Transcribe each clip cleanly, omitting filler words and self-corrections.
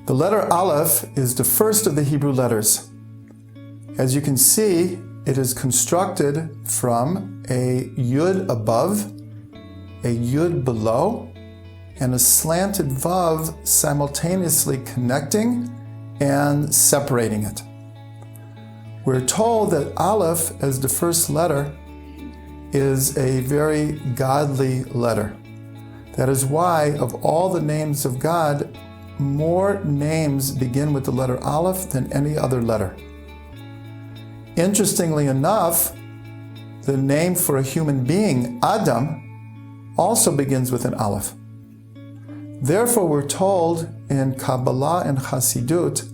The letter Aleph is the first of the Hebrew letters. As you can see, it is constructed from a yud above, a yud below, and a slanted vav simultaneously connecting and separating it. We're told that Aleph, as the first letter, is a very godly letter. That is why, of all the names of God, more names begin with the letter Aleph than any other letter. Interestingly enough, the name for a human being, Adam, also begins with an Aleph. Therefore, we're told in Kabbalah and Hasidut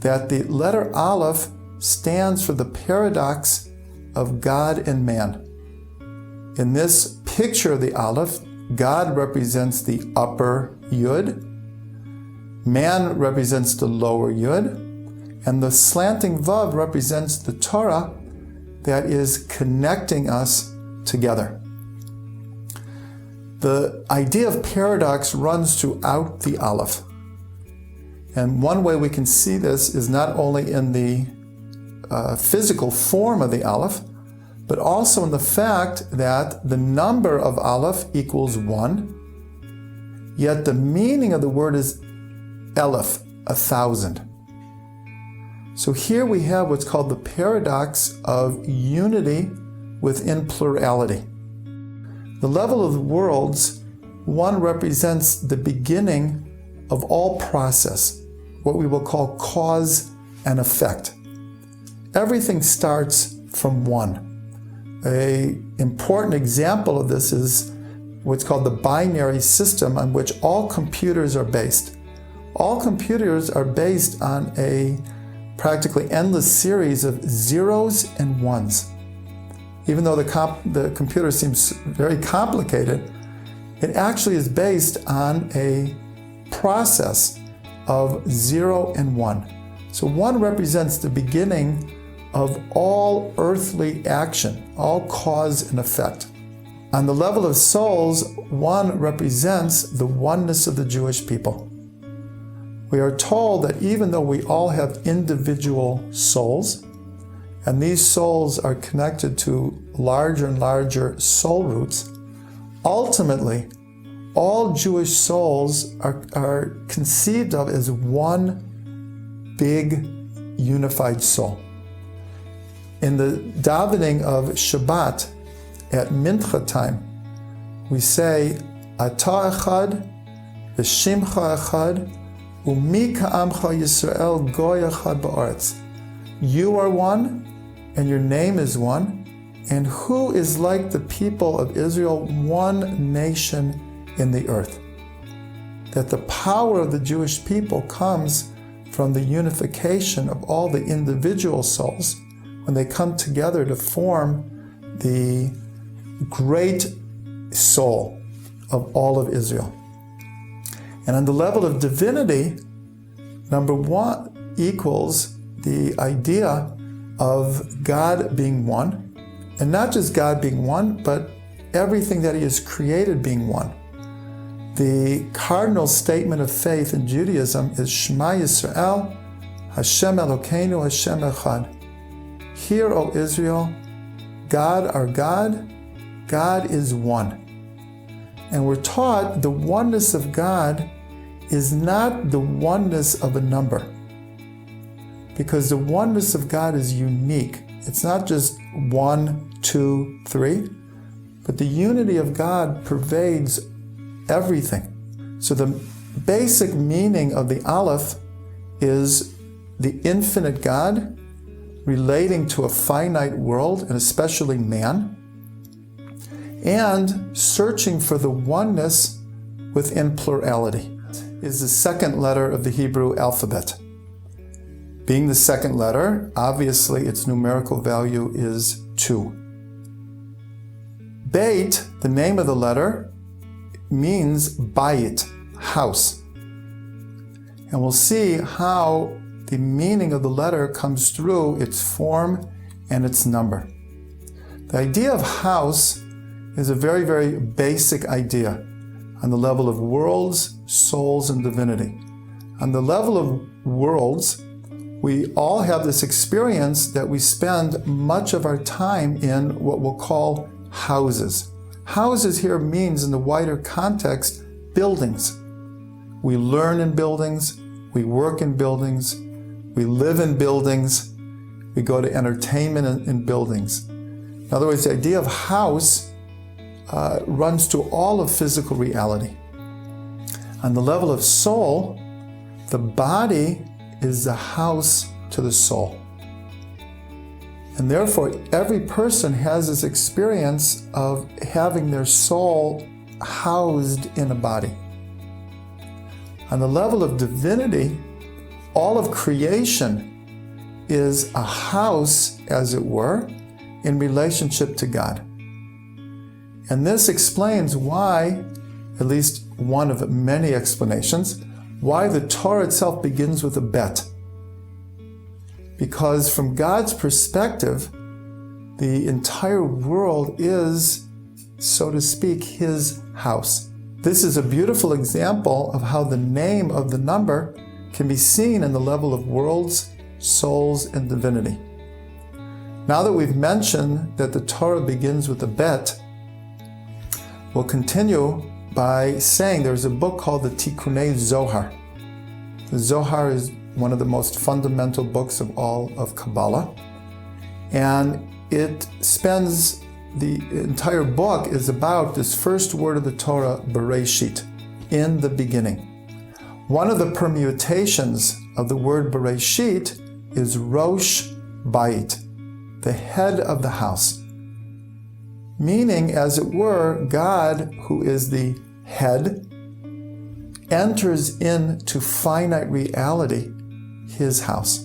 that the letter Aleph stands for the paradox of God and man. In this picture of the Aleph, God represents the upper Yud, man represents the lower Yud, and the slanting Vav represents the Torah that is connecting us together. The idea of paradox runs throughout the Aleph. And one way we can see this is not only in the physical form of the Aleph, but also in the fact that the number of Aleph equals 1, yet the meaning of the word is Alef, 1,000. So here we have what's called the paradox of unity within plurality. The level of the worlds, one represents the beginning of all process, what we will call cause and effect. Everything starts from one. An important example of this is what's called the binary system on which all computers are based. All computers are based on a practically endless series of zeros and ones. Even though the computer seems very complicated, it actually is based on a process of 0 and 1. So 1 represents the beginning of all earthly action, all cause and effect. On the level of souls, 1 represents the oneness of the Jewish people. We are told that even though we all have individual souls, and these souls are connected to larger and larger soul roots, ultimately, all Jewish souls are conceived of as one big unified soul. In the davening of Shabbat, at Mincha time, we say, Ata echad, v'shimcha echad, u'mi ka'amcha Yisrael goy echad ba'aretz. You are one, and your name is one, and who is like the people of Israel, one nation in the earth? That the power of the Jewish people comes from the unification of all the individual souls when they come together to form the great soul of all of Israel. And on the level of divinity, number 1 equals the idea of God being one, and not just God being one, but everything that He has created being one. The cardinal statement of faith in Judaism is Shema Yisrael, Hashem Elokeinu, Hashem Echad. Hear, O Israel, God our God, God is one. And we're taught the oneness of God is not the oneness of a number, because the oneness of God is unique. It's not just 1, 2, 3, but the unity of God pervades everything. So the basic meaning of the Aleph is the infinite God relating to a finite world, and especially man, and searching for the oneness within plurality. Is the second letter of the Hebrew alphabet. Being the second letter, obviously its numerical value is 2. Beit, the name of the letter, means bayit, house. And we'll see how the meaning of the letter comes through its form and its number. The idea of house is a very, very basic idea on the level of worlds, souls, and divinity. On the level of worlds, we all have this experience that we spend much of our time in what we'll call houses. Houses here means, in the wider context, buildings. We learn in buildings, we work in buildings, we live in buildings, we go to entertainment in buildings. In other words, the idea of house runs to all of physical reality. On the level of soul, the body is the house to the soul. And therefore, every person has this experience of having their soul housed in a body. On the level of divinity, all of creation is a house, as it were, in relationship to God. And this explains why, at least one of many explanations, why the Torah itself begins with a bet. Because from God's perspective, the entire world is, so to speak, His house. This is a beautiful example of how the name of the number can be seen in the level of worlds, souls, and divinity. Now that we've mentioned that the Torah begins with a bet, we'll continue by saying there's a book called the Tikkunei Zohar. The Zohar is one of the most fundamental books of all of Kabbalah. And it spends, the entire book is about this first word of the Torah, Bereshit, in the beginning. One of the permutations of the word Bereshit is Rosh Bait, the head of the house. Meaning, as it were, God, who is the head, enters into finite reality, His house.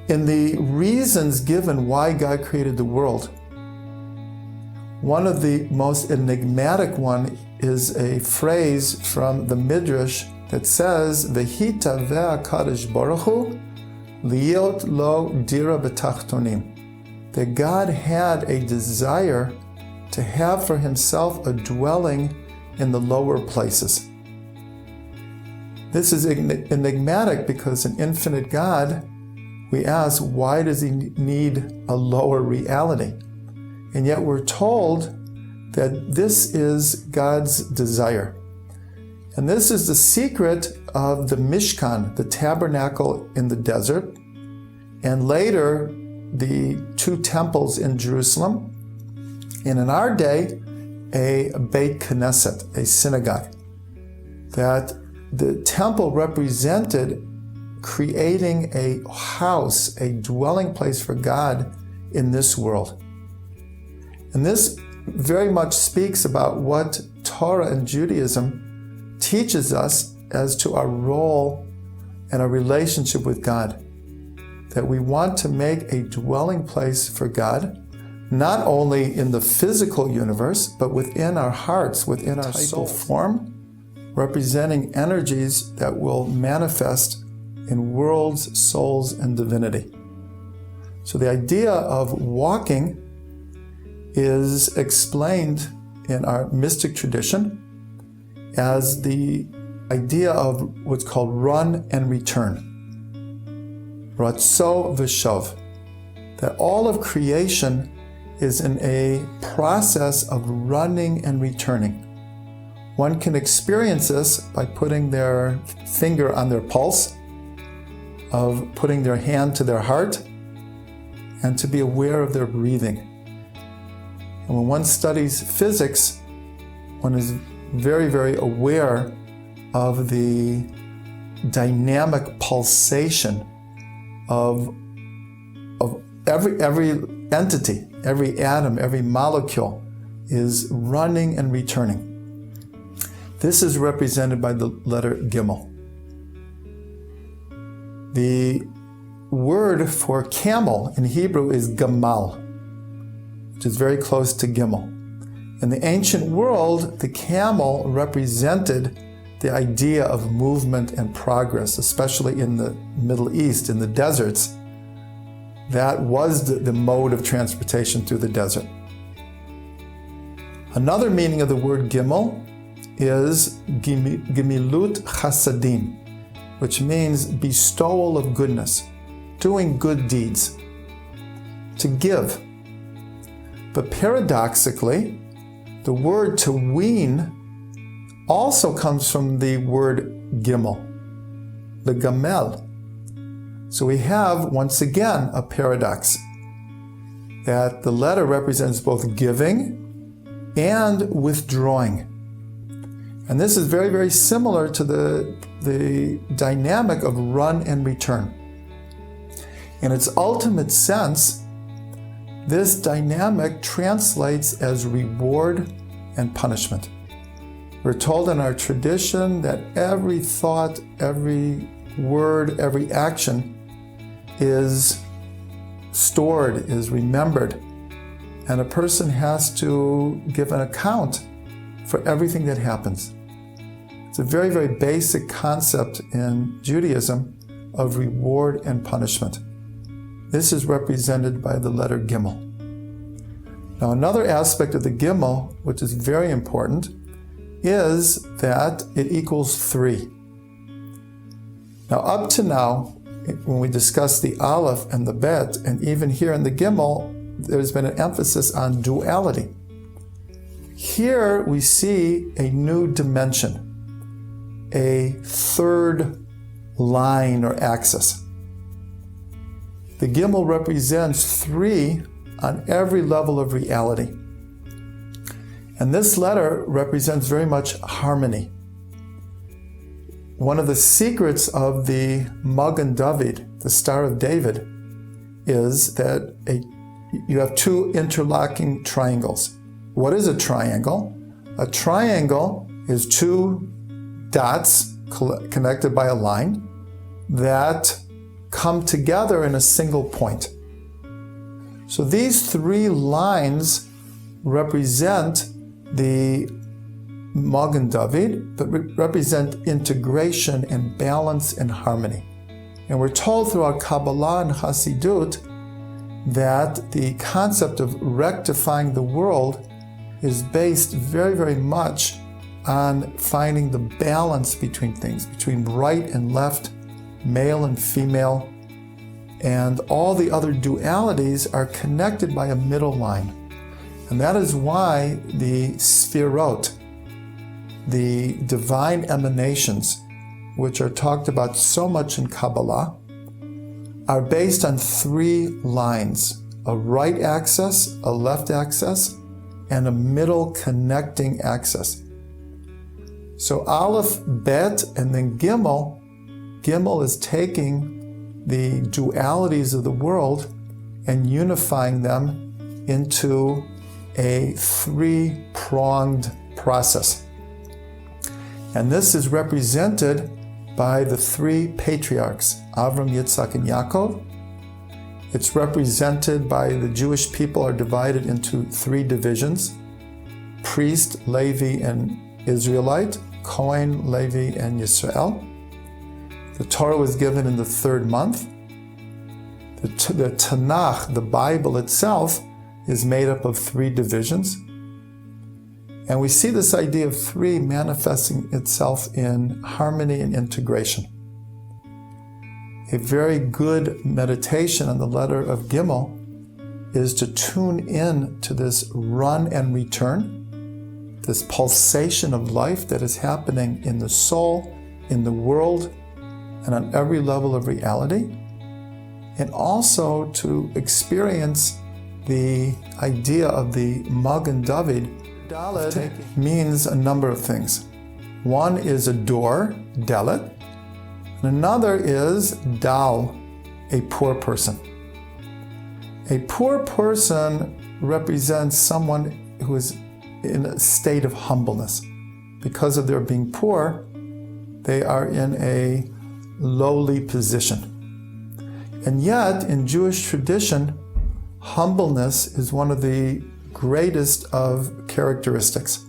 In the reasons given why God created the world, one of the most enigmatic one is a phrase from the Midrash that says, V'hita ve'akadosh baruch hu liot lo dira b'tachtonim, that God had a desire to have for Himself a dwelling in the lower places. This is enigmatic because an infinite God, we ask, why does He need a lower reality? And yet we're told that this is God's desire. And this is the secret of the Mishkan, the tabernacle in the desert, and later the two temples in Jerusalem, and in our day, a Beit Knesset, a synagogue. That the temple represented creating a house, a dwelling place for God in this world. And this very much speaks about what Torah and Judaism teaches us as to our role and our relationship with God. That we want to make a dwelling place for God, not only in the physical universe, but within our hearts, within our soul form, representing energies that will manifest in worlds, souls, and divinity. So the idea of walking is explained in our mystic tradition as the idea of what's called run and return. Ratzo v'shov. That all of creation is in a process of running and returning. One can experience this by putting their finger on their pulse, of putting their hand to their heart, and to be aware of their breathing. And when one studies physics, one is very, very aware of the dynamic pulsation of every entity, every atom, every molecule is running and returning. This is represented by the letter Gimel. The word for camel in Hebrew is gamal, which is very close to Gimel. In the ancient world, the camel represented the idea of movement and progress, especially in the Middle East, in the deserts. That was the mode of transportation through the desert. Another meaning of the word Gimel is gimilut chasadim, which means bestowal of goodness, doing good deeds, to give. But paradoxically, the word to wean also comes from the word gimel, the gamel. So we have, once again, a paradox, that the letter represents both giving and withdrawing. And this is very, very similar to the dynamic of run and return. In its ultimate sense, this dynamic translates as reward and punishment. We're told in our tradition that every thought, every word, every action is stored, is remembered, and a person has to give an account for everything that happens. It's a very, very basic concept in Judaism of reward and punishment. This is represented by the letter Gimel. Now, another aspect of the Gimel, which is very important, is that it equals 3. Now, up to now, when we discuss the Alef and the Bet, and even here in the Gimel, there's been an emphasis on duality. Here we see a new dimension, a third line or axis. The Gimel represents 3 on every level of reality. And this letter represents very much harmony. One of the secrets of the Magen David, the Star of David, is that you have 2 interlocking triangles. What is a triangle? A triangle is 2 dots connected by a line that come together in a single point. So these 3 lines represent the Magen David, but represent integration and balance and harmony. And we're told throughout Kabbalah and Hasidut that the concept of rectifying the world is based very, very much on finding the balance between things, between right and left, male and female, and all the other dualities are connected by a middle line. And that is why the Sfirot, the divine emanations, which are talked about so much in Kabbalah, are based on 3 lines: a right axis, a left axis, and a middle connecting axis. So Aleph, Bet, and then Gimel. Gimel is taking the dualities of the world and unifying them into a 3-pronged process. And this is represented by the 3 patriarchs, Avram, Yitzhak, and Yaakov. It's represented by the Jewish people are divided into 3 divisions: priest, Levi, and Israelite, Cohen, Levi, and Yisrael. The Torah was given in the 3rd month. The Tanakh, the Bible itself, is made up of 3 divisions. And we see this idea of 3 manifesting itself in harmony and integration. A very good meditation on the letter of Gimel is to tune in to this run and return, this pulsation of life that is happening in the soul, in the world, and on every level of reality, and also to experience the idea of the Magen David. Dalet means a number of things. One is a door, Dalet, and another is Dal, a poor person. A poor person represents someone who is in a state of humbleness. Because of their being poor, they are in a lowly position. And yet, in Jewish tradition, humbleness is one of the greatest of characteristics.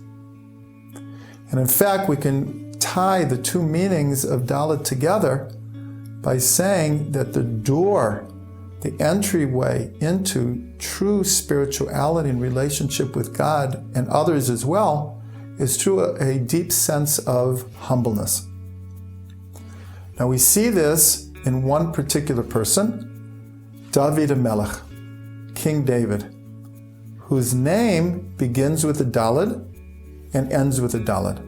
And in fact, we can tie the 2 meanings of Dalet together by saying that the door, the entryway into true spirituality and relationship with God and others as well, is through a deep sense of humbleness. Now we see this in one particular person, David HaMelech, King David, whose name begins with a Daled and ends with a Daled.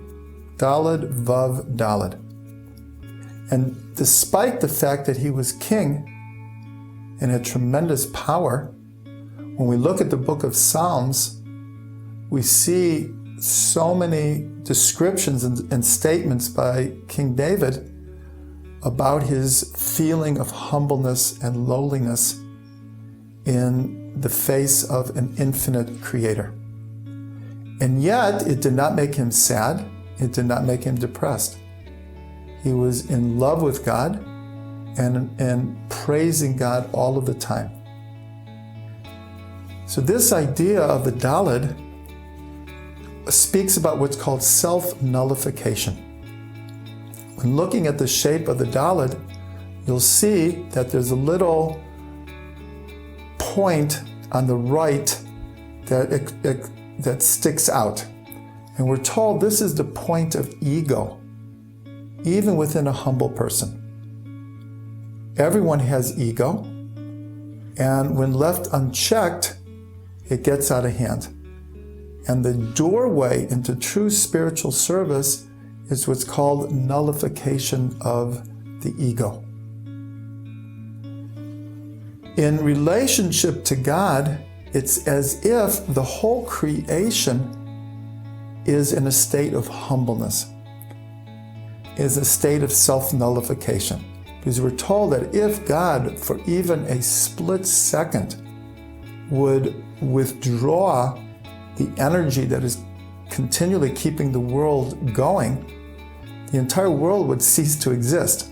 Daled, Vav, Daled. And despite the fact that he was king and had tremendous power, when we look at the book of Psalms, we see so many descriptions and statements by King David about his feeling of humbleness and lowliness in the face of an infinite creator. And yet, it did not make him sad. It did not make him depressed. He was in love with God and praising God all of the time. So this idea of the Daled speaks about what's called self-nullification. When looking at the shape of the Daled, you'll see that there's a little point on the right that sticks out. And we're told this is the point of ego, even within a humble person. Everyone has ego, and when left unchecked, it gets out of hand. And the doorway into true spiritual service is what's called nullification of the ego. In relationship to God, it's as if the whole creation is in a state of humbleness, is a state of self-nullification. Because we're told that if God, for even a split second, would withdraw the energy that is continually keeping the world going, the entire world would cease to exist.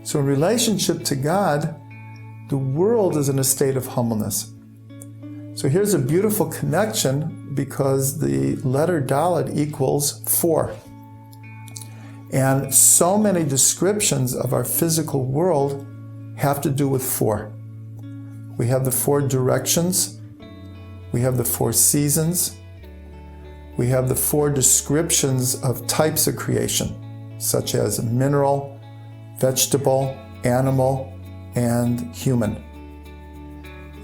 So in relationship to God, the world is in a state of humbleness. So here's a beautiful connection, because the letter Dalet equals 4. And so many descriptions of our physical world have to do with 4. We have the 4 directions. We have the 4 seasons. We have the 4 descriptions of types of creation, such as mineral, vegetable, animal, and human.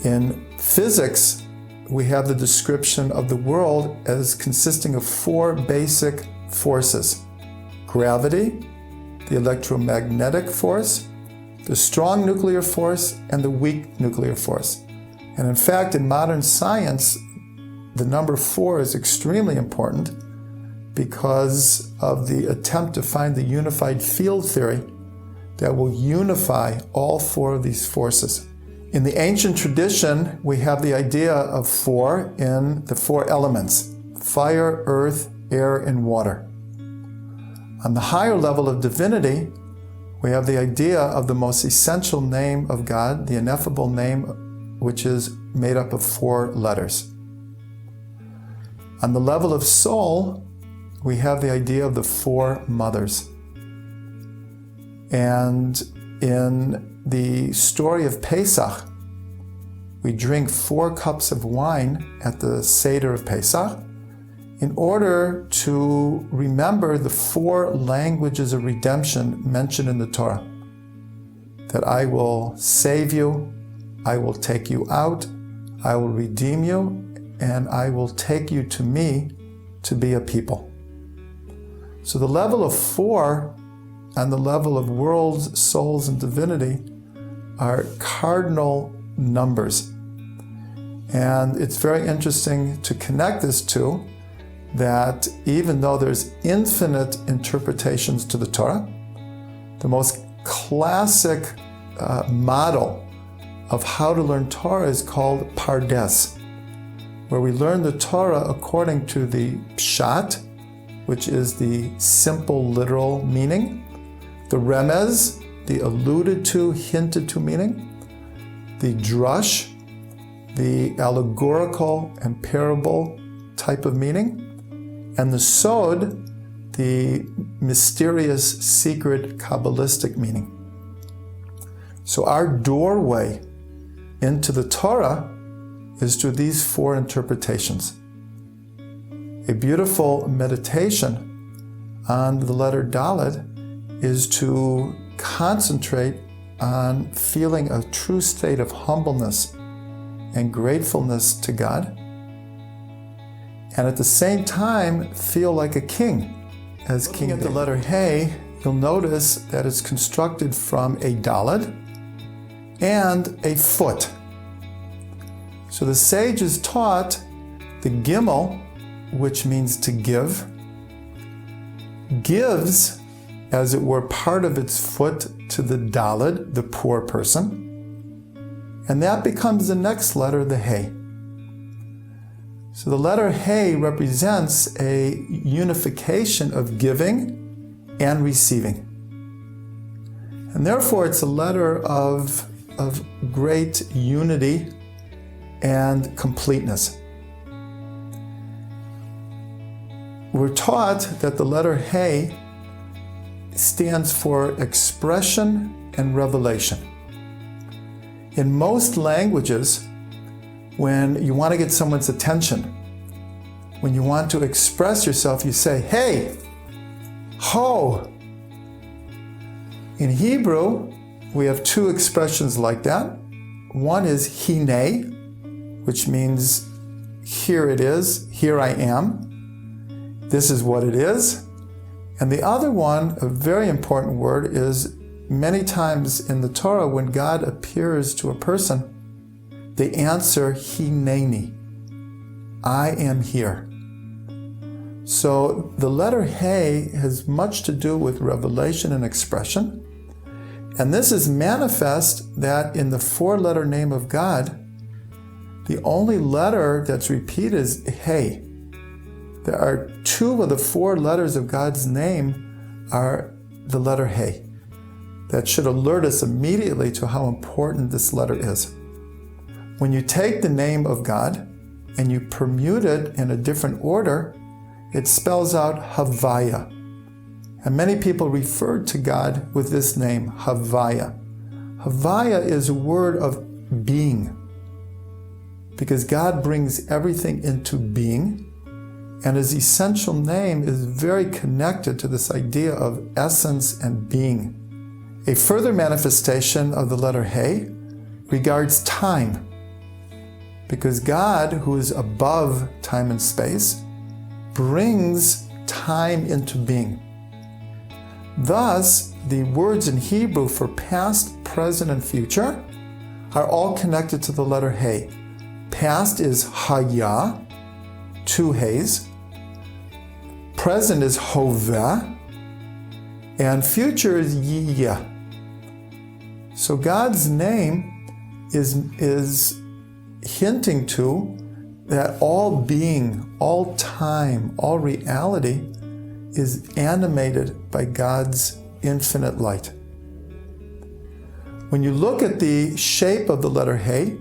In physics, we have the description of the world as consisting of 4 basic forces: gravity, the electromagnetic force, the strong nuclear force, and the weak nuclear force. And in fact, in modern science, the number 4 is extremely important because of the attempt to find the unified field theory that will unify all 4 of these forces. In the ancient tradition, we have the idea of 4 in the 4 elements: fire, earth, air, and water. On the higher level of divinity, we have the idea of the most essential name of God, the ineffable name, which is made up of 4 letters. On the level of soul, we have the idea of the 4 mothers. And in the story of Pesach, we drink 4 cups of wine at the Seder of Pesach in order to remember the 4 languages of redemption mentioned in the Torah. That I will save you, I will take you out, I will redeem you, and I will take you to me to be a people. So the level of 4 and the level of worlds, souls, and divinity are cardinal numbers. And it's very interesting to connect this to that even though there's infinite interpretations to the Torah, the most classic model of how to learn Torah is called Pardes, where we learn the Torah according to the Pshat, which is the simple literal meaning, the Remez, the alluded to, hinted to meaning, the Drush, the allegorical and parable type of meaning, and the Sod, the mysterious, secret, Kabbalistic meaning. So our doorway into the Torah is through these 4 interpretations. A beautiful meditation on the letter Dalet is to concentrate on feeling a true state of humbleness and gratefulness to God, and at the same time feel like a king. As king at the letter Hey, you'll notice that it's constructed from a Dalet and a foot. So the sage is taught the Gimel, which means to give, gives, as it were, part of its foot to the Dalet, the poor person, and that becomes the next letter, the Hey. So the letter Hey represents a unification of giving and receiving. And therefore it's a letter of great unity and completeness. We're taught that the letter Hey stands for expression and revelation. In most languages, when you want to get someone's attention, when you want to express yourself, you say, hey, ho. In Hebrew, we have two expressions like that. One is hine, which means here it is, here I am. This is what it is. And the other one, a very important word, is many times in the Torah when God appears to a person, they answer hineni, I am here. So the letter Hey has much to do with revelation and expression. And this is manifest that in the four-letter name of God, the only letter that's repeated is Hey. There are two of the four letters of God's name are the letter Hey. That should alert us immediately to how important this letter is. When you take the name of God and you permute it in a different order, it spells out Havaya. And many people refer to God with this name, Havaya. Havaya is a word of being, because God brings everything into being, and his essential name is very connected to this idea of essence and being. A further manifestation of the letter Hey regards time, because God, who is above time and space, brings time into being. Thus, the words in Hebrew for past, present, and future are all connected to the letter Hey. Past is Haya, two Heys. Present is Hoveh, and future is Yiyeh. So God's name is hinting to that all being, all time, all reality is animated by God's infinite light. When you look at the shape of the letter Hey,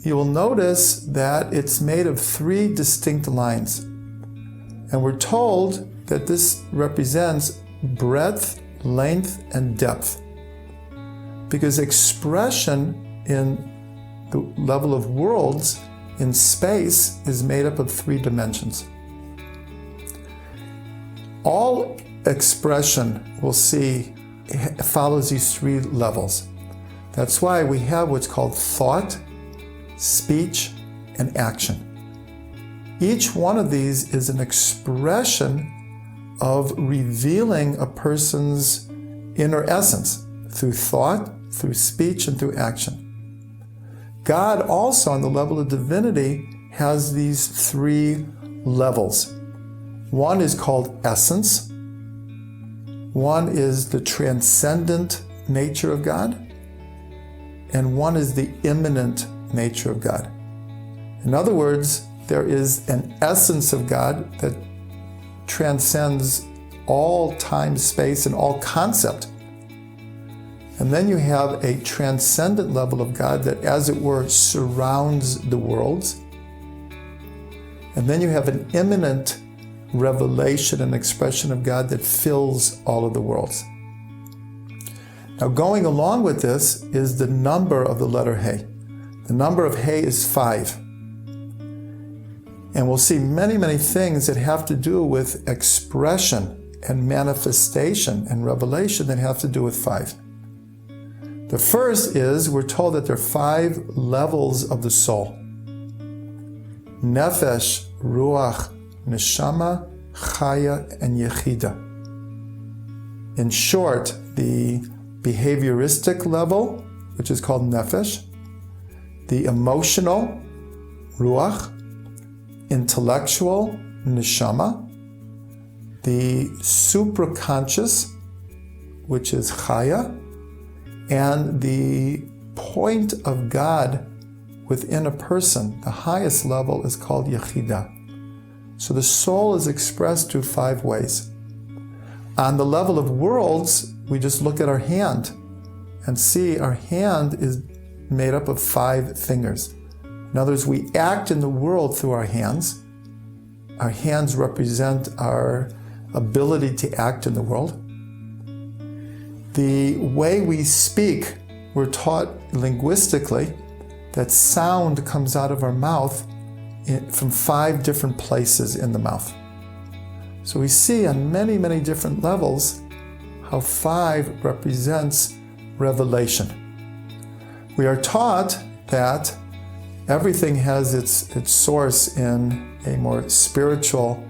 you will notice that it's made of three distinct lines. And we're told that this represents breadth, length, and depth. Because expression in the level of worlds in space is made up of three dimensions. All expression, we'll see, follows these three levels. That's why we have what's called thought, speech, and action. Each one of these is an expression of revealing a person's inner essence through thought, through speech, and through action. God also, on the level of divinity, has these three levels. One is called essence. One is the transcendent nature of God. And one is the immanent nature of God. In other words, there is an essence of God that transcends all time, space, and all concept. And then you have a transcendent level of God that, as it were, surrounds the worlds. And then you have an immanent revelation and expression of God that fills all of the worlds. Now, going along with this is the number of the letter Hey. The number of Hey is 5. And we'll see many, many things that have to do with expression and manifestation and revelation that have to do with 5. The first is, we're told that there are 5 levels of the soul. Nefesh, Ruach, Neshama, Chaya, and Yechida. In short, the behavioristic level, which is called Nefesh, the emotional, Ruach, intellectual, Neshama, the supraconscious, which is Chaya, and the point of God within a person, the highest level, is called Yechida. So the soul is expressed through 5 ways. On the level of worlds, we just look at our hand and see our hand is made up of 5 fingers. In other words, we act in the world through our hands. Our hands represent our ability to act in the world. The way we speak, we're taught linguistically that sound comes out of our mouth from 5 different places in the mouth. So we see on many, many different levels how 5 represents revelation. We are taught that everything has its source in a more spiritual,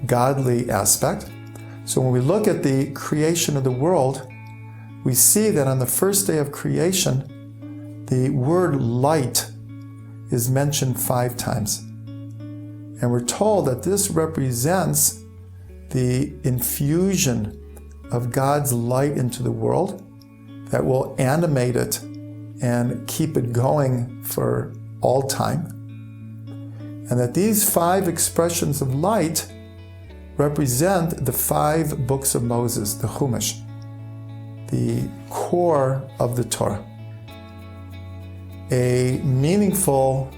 godly aspect. So when we look at the creation of the world, we see that on the first day of creation, the word light is mentioned 5 times. And we're told that this represents the infusion of God's light into the world that will animate it and keep it going for all time. And that these 5 expressions of light represent the 5 books of Moses, the Chumash, the core of the Torah. A meaningful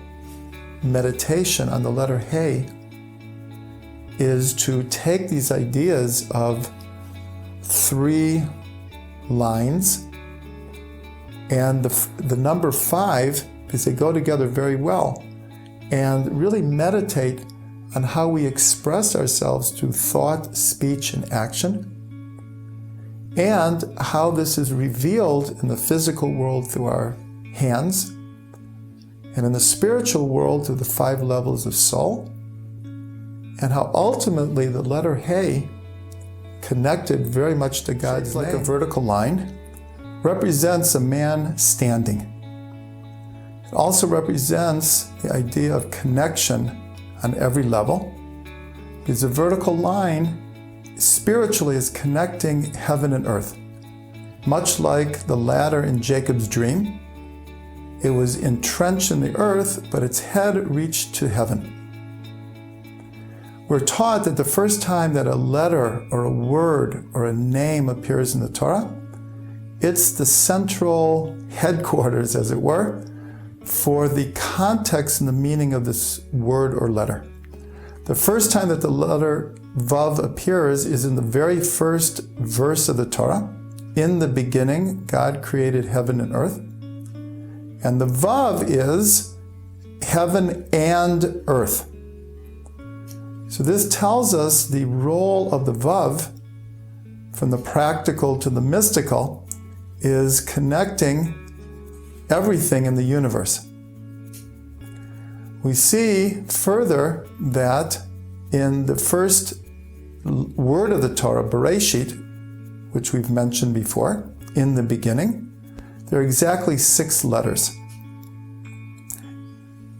meditation on the letter He is to take these ideas of 3 lines and the number 5, because they go together very well, and really meditate on how we express ourselves through thought, speech, and action, and how this is revealed in the physical world through our hands, and in the spiritual world through the 5 levels of soul, and how ultimately the letter He, connected very much to God's name, like a vertical line, represents a man standing. It also represents the idea of connection on every level, because the vertical line spiritually is connecting heaven and earth. Much like the ladder in Jacob's dream, it was entrenched in the earth, but its head reached to heaven. We're taught that the first time that a letter or a word or a name appears in the Torah, it's the central headquarters, as it were, for the context and the meaning of this word or letter. The first time that the letter Vav appears is in the very first verse of the Torah. In the beginning, God created heaven and earth. And the Vav is heaven and earth. So this tells us the role of the Vav, from the practical to the mystical, is connecting everything in the universe. We see further that in the first word of the Torah, Bereshit, which we've mentioned before, in the beginning, there are exactly 6 letters.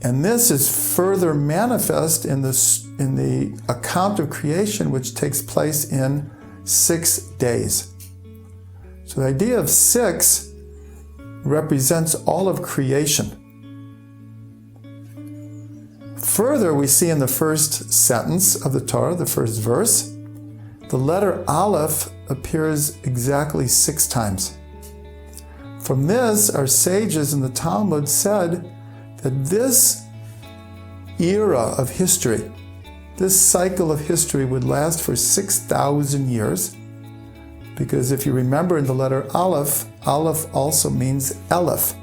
And this is further manifest in the account of creation, which takes place in 6 days. So the idea of 6 represents all of creation. Further, we see in the first sentence of the Torah, the first verse, the letter Alef appears exactly 6 times. From this, our sages in the Talmud said that this era of history, this cycle of history, would last for 6,000 years, because if you remember in the letter Aleph, Aleph also means Alef.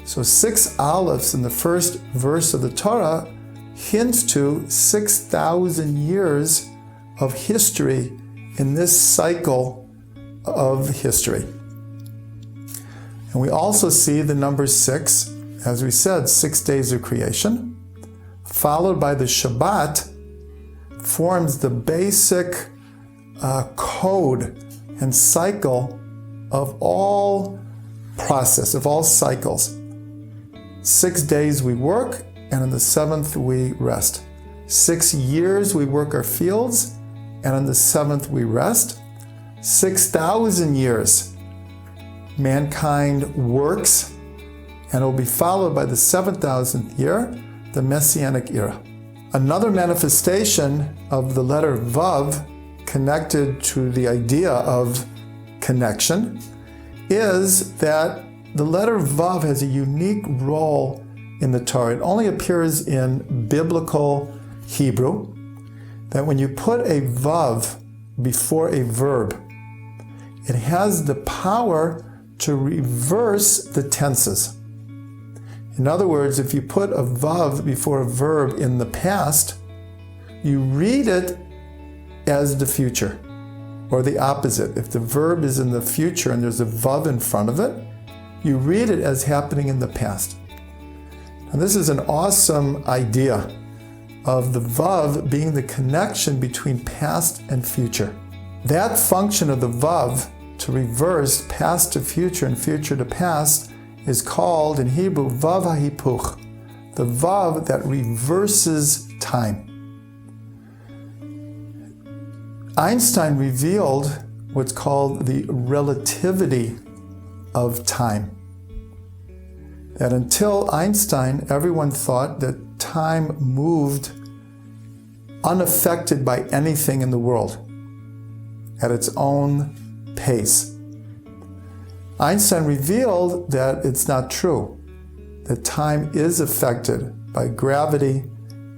So 6 Alephs in the first verse of the Torah hints to 6,000 years of history in this cycle of history. And we also see the number 6, as we said, 6 days of creation, followed by the Shabbat, forms the basic code and cycle of all process, of all cycles. 6 days we work, and on the 7th we rest. 6 years we work our fields, and on the 7th we rest. 6,000 years mankind works, and it will be followed by the 7,000th year, the Messianic era. Another manifestation of the letter Vav connected to the idea of connection is that the letter Vav has a unique role in the Torah. It only appears in biblical Hebrew, that when you put a Vav before a verb, it has the power to reverse the tenses. In other words, if you put a Vav before a verb in the past, you read it as the future, or the opposite. If the verb is in the future and there's a Vav in front of it, you read it as happening in the past. And this is an awesome idea of the Vav being the connection between past and future. That function of the Vav to reverse past to future and future to past is called in Hebrew Vav HaHipuch, the Vav that reverses time. Einstein revealed what's called the relativity of time. That until Einstein, everyone thought that time moved unaffected by anything in the world at its own pace. Einstein revealed that it's not true, that time is affected by gravity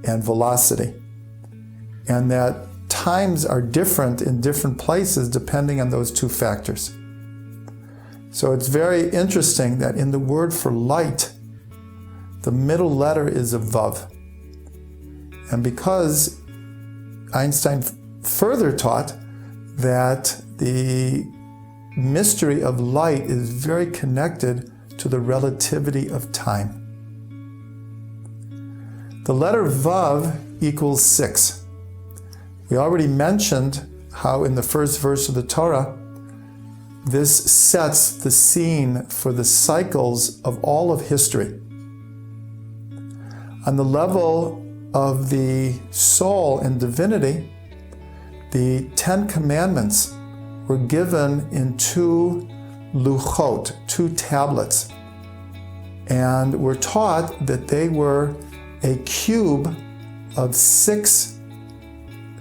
and velocity, and that times are different in different places depending on those two factors. So it's very interesting that in the word for light, the middle letter is a Vav. And because Einstein further taught that the mystery of light is very connected to the relativity of time. The letter Vav equals 6. We already mentioned how in the first verse of the Torah, this sets the scene for the cycles of all of history. On the level of the soul and divinity, the 10 Commandments were given in 2 luchot, 2 tablets, and were taught that they were a cube of 6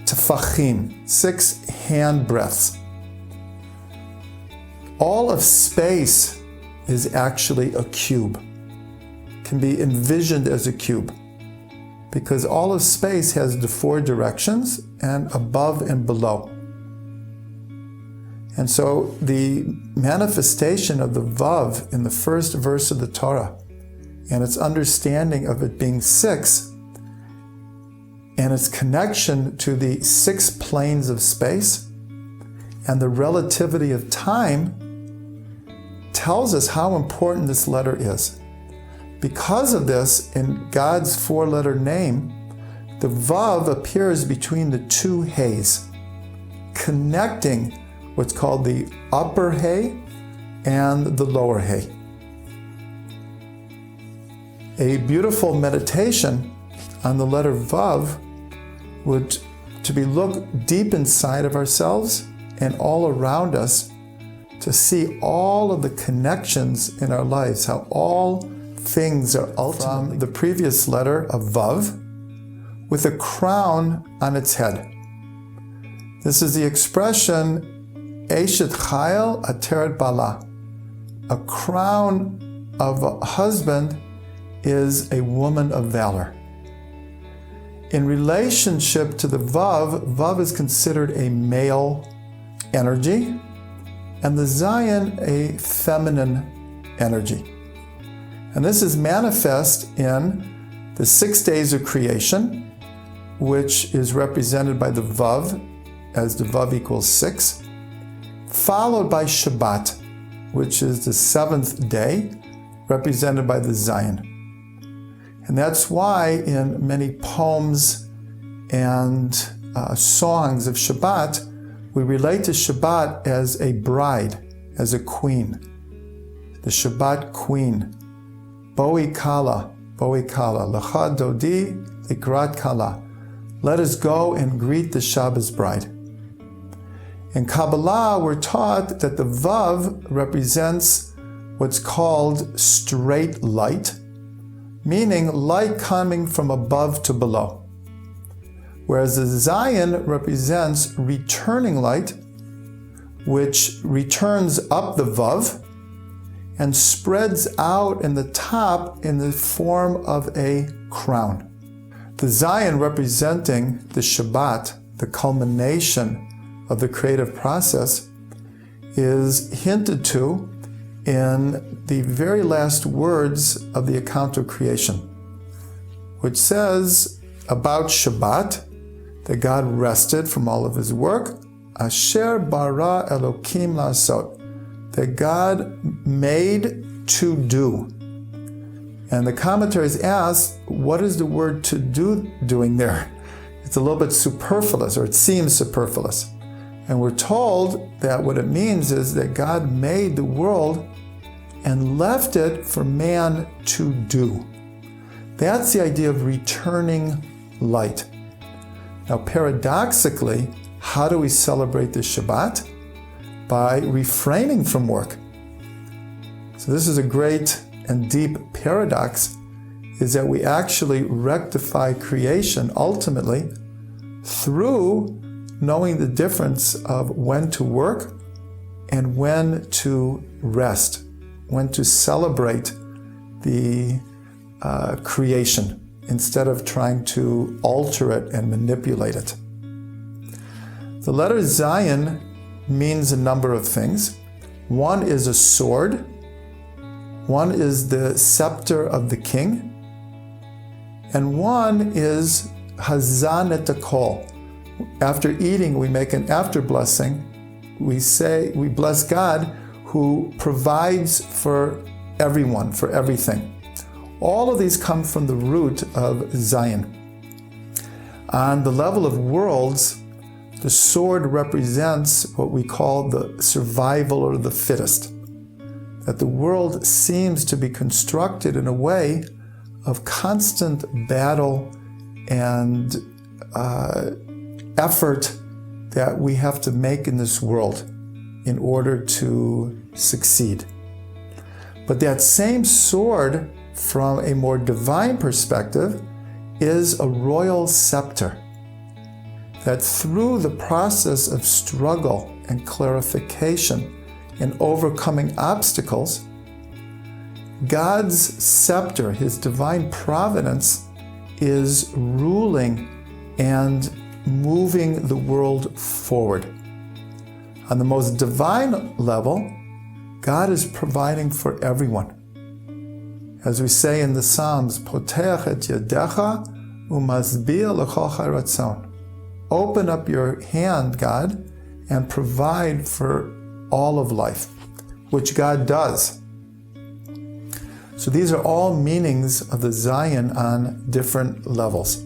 tefachim, 6 hand breadths. All of space is actually a cube, can be envisioned as a cube, because all of space has the 4 directions and above and below. And so the manifestation of the Vav in the first verse of the Torah and its understanding of it being 6 and its connection to the 6 planes of space and the relativity of time tells us how important this letter is. Because of this, in God's 4-letter name, the Vav appears between the 2 Heys, connecting what's called the upper Hey and the lower Hey. A beautiful meditation on the letter Vav would to be look deep inside of ourselves and all around us to see all of the connections in our lives, how all things are ultimately from the previous letter of Vav with a crown on its head. This is the expression Eshet Chayil Ateret Bala. A crown of a husband is a woman of valor. In relationship to the Vav, Vav is considered a male energy, and the Zayin a feminine energy. And this is manifest in the 6 days of creation, which is represented by the Vav, as the Vav equals 6, followed by Shabbat, which is the 7th day, represented by the Zayin. And that's why in many poems and songs of Shabbat, we relate to Shabbat as a bride, as a queen. The Shabbat queen. Boi kala, lecha dodi likrat kala. Let us go and greet the Shabbos bride. In Kabbalah, we're taught that the Vav represents what's called straight light, meaning light coming from above to below. Whereas the Zayin represents returning light, which returns up the Vav and spreads out in the top in the form of a crown. The Zayin representing the Shabbat, the culmination of the creative process, is hinted to in the very last words of the account of creation, which says about Shabbat that God rested from all of his work, Asher bara Elokim la'asot, that God made to do. And the commentaries ask, what is the word to do doing there? It's a little bit superfluous, or it seems superfluous. And we're told that what it means is that God made the world and left it for man to do. That's the idea of returning light. Now, paradoxically, how do we celebrate the Shabbat? By refraining from work. So this is a great and deep paradox, is that we actually rectify creation ultimately through knowing the difference of when to work and when to rest, when to celebrate the creation instead of trying to alter it and manipulate it. The letter Zayin means a number of things. One is a sword. One is the scepter of the king. And one is Hazan et Akol. After eating, we make an after blessing. We bless God who provides for everyone, for everything. All of these come from the root of Zayin. On the level of worlds, the sword represents what we call the survival or the fittest. That the world seems to be constructed in a way of constant battle and effort that we have to make in this world in order to succeed. But that same sword, from a more divine perspective, is a royal scepter. That through the process of struggle and clarification and overcoming obstacles, God's scepter, his divine providence, is ruling and moving the world forward. On the most divine level, God is providing for everyone. As we say in the Psalms, Poteach et yadecha umasbia l'chol chayratzon. Open up your hand, God, and provide for all of life, which God does. So these are all meanings of the Zayin on different levels.